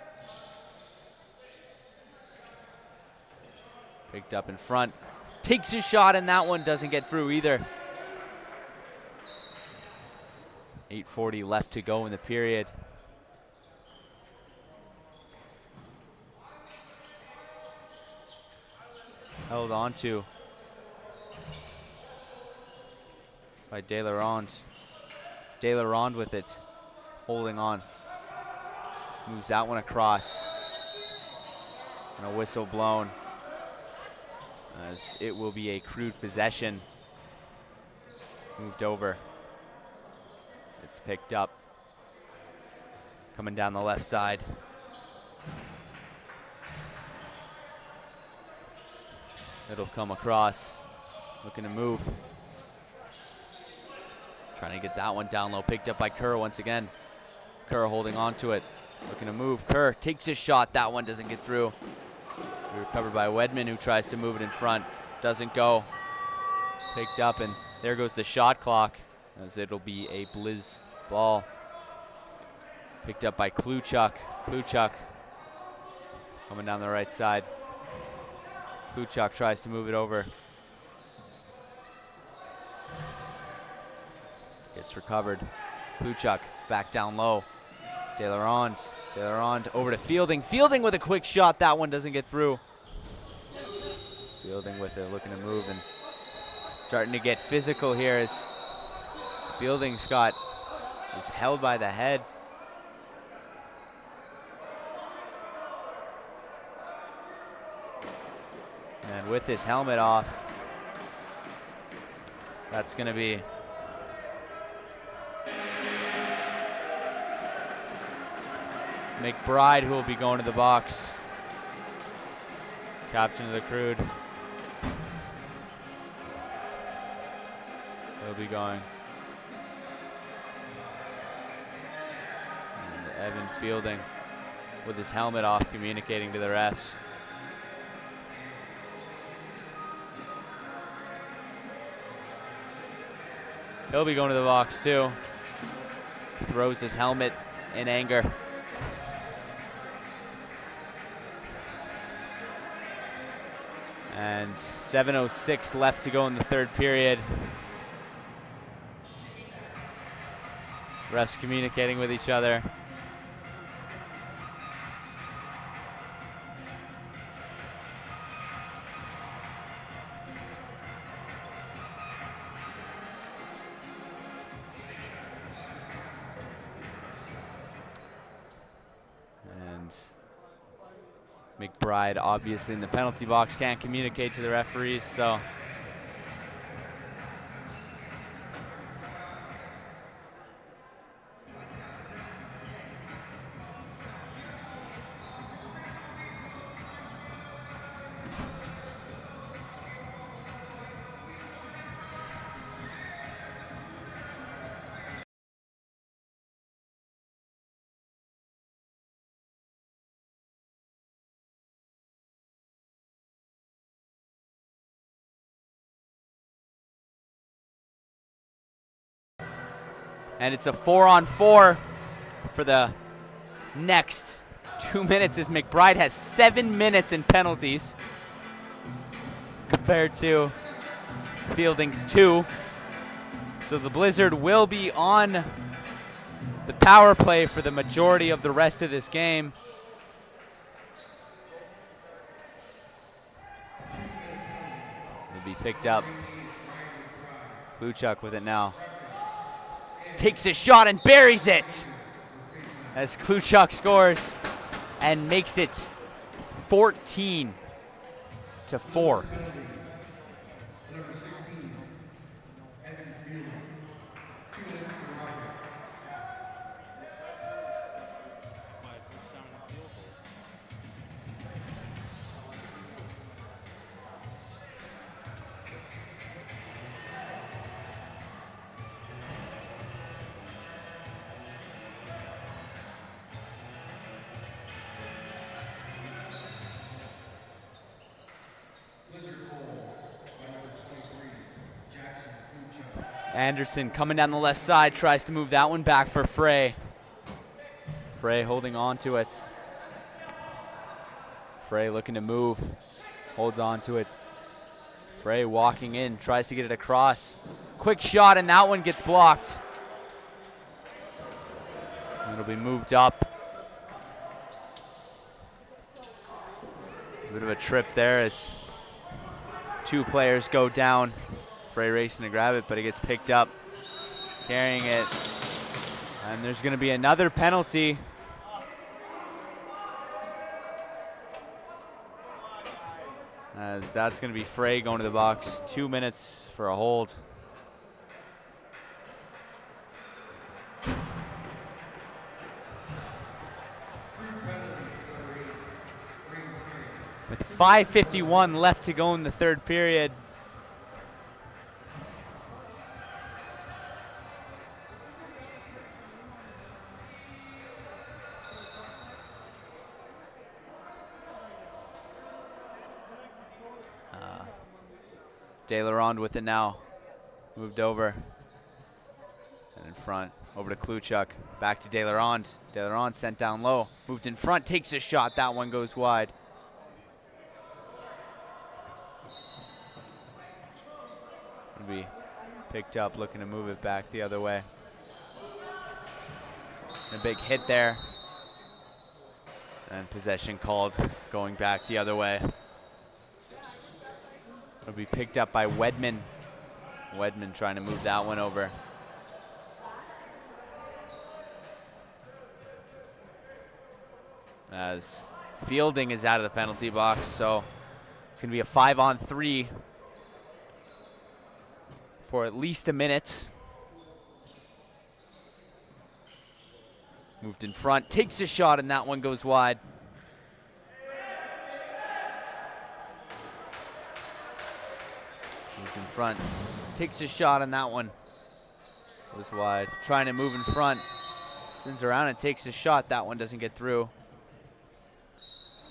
Picked up in front. Takes his shot, and that one doesn't get through either. 8:40 left to go in the period. Held on to by De La Ronde. De La Ronde with it, holding on. Moves that one across. And a whistle blown, as it will be a Crude possession. Moved over. It's picked up. Coming down the left side. It'll come across. Looking to move. Trying to get that one down low. Picked up by Kerr once again. Kerr holding on to it. Looking to move. Kerr takes his shot. That one doesn't get through. Recovered by Wedman, who tries to move it in front. Doesn't go. Picked up, and there goes the shot clock, as it'll be a Blizz ball. Picked up by Kluchuk. Kluchuk coming down the right side. Kluchuk tries to move it over. Gets recovered. Kluchuk back down low. De La Ronde. De La Ronde over to Fielding. Fielding with a quick shot. That one doesn't get through. Fielding with it, looking to move, and starting to get physical here as Fielding Scott is held by the head. And with his helmet off, that's going to be McBride, who will be going to the box. Captain of the Crude. He'll be going. And Evan Fielding with his helmet off, communicating to the refs. He'll be going to the box too. Throws his helmet in anger. And 7:06 left to go in the third period. Refs communicating with each other. And McBride, obviously in the penalty box, can't communicate to the referees, so and it's a 4-on-4 for the next 2 minutes, as McBride has 7 minutes in penalties compared to Fielding's 2. So the Blizzard will be on the power play for the majority of the rest of this game. Will be picked up. Kluchuk with it now. Takes a shot and buries it as Kluchuk scores and makes it 14-4. Anderson coming down the left side, tries to move that one back for Frey. Frey holding on to it. Frey looking to move, holds on to it. Frey walking in, tries to get it across. Quick shot, and that one gets blocked. It'll be moved up. A bit of a trip there as two players go down. Frey racing to grab it, but it gets picked up, carrying it. And there's going to be another penalty. As that's going to be Frey going to the box. 2 minutes for a hold. With 5:51 left to go in the third period. DeLaronde with it now. Moved over. And in front. Over to Kluchuk. Back to DeLaronde. DeLaronde sent down low. Moved in front. Takes a shot. That one goes wide. Will be picked up. Looking to move it back the other way. A big hit there. And possession called. Going back the other way. It'll be picked up by Wedman. Wedman trying to move that one over. As Fielding is out of the penalty box, so it's going to be a 5-on-3 for at least a minute. Moved in front, takes a shot, and that one goes wide. Moved in front, takes a shot, and that one goes wide. Trying to move in front, spins around and takes a shot. That one doesn't get through.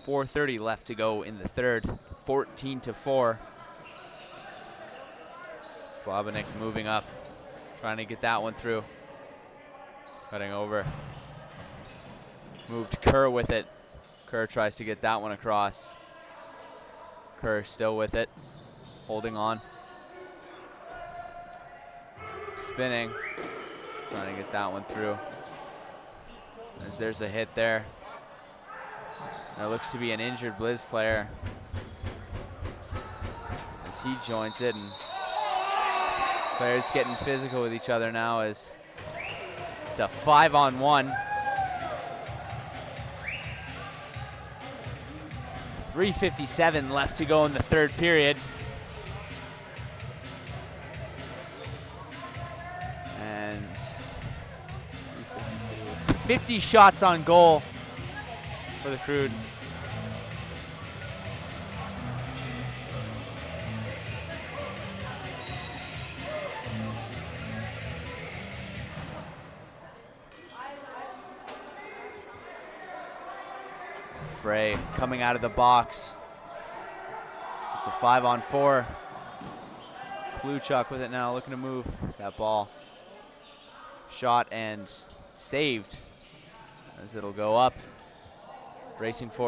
4:30 left to go in the third. 14-4. Slavinik moving up, trying to get that one through. Cutting over. Moved Kerr with it. Kerr tries to get that one across. Kerr still with it, holding on. Spinning, trying to get that one through. As there's a hit there. There looks to be an injured Blizz player as he joins it, and players getting physical with each other now as it's a 5-on-1. 3:57 left to go in the third period. And it's 50 shots on goal for the Crude. Frey coming out of the box. It's a 5-on-4. Kluchuk with it now, looking to move that ball. Shot and saved as it'll go up. Racing forward.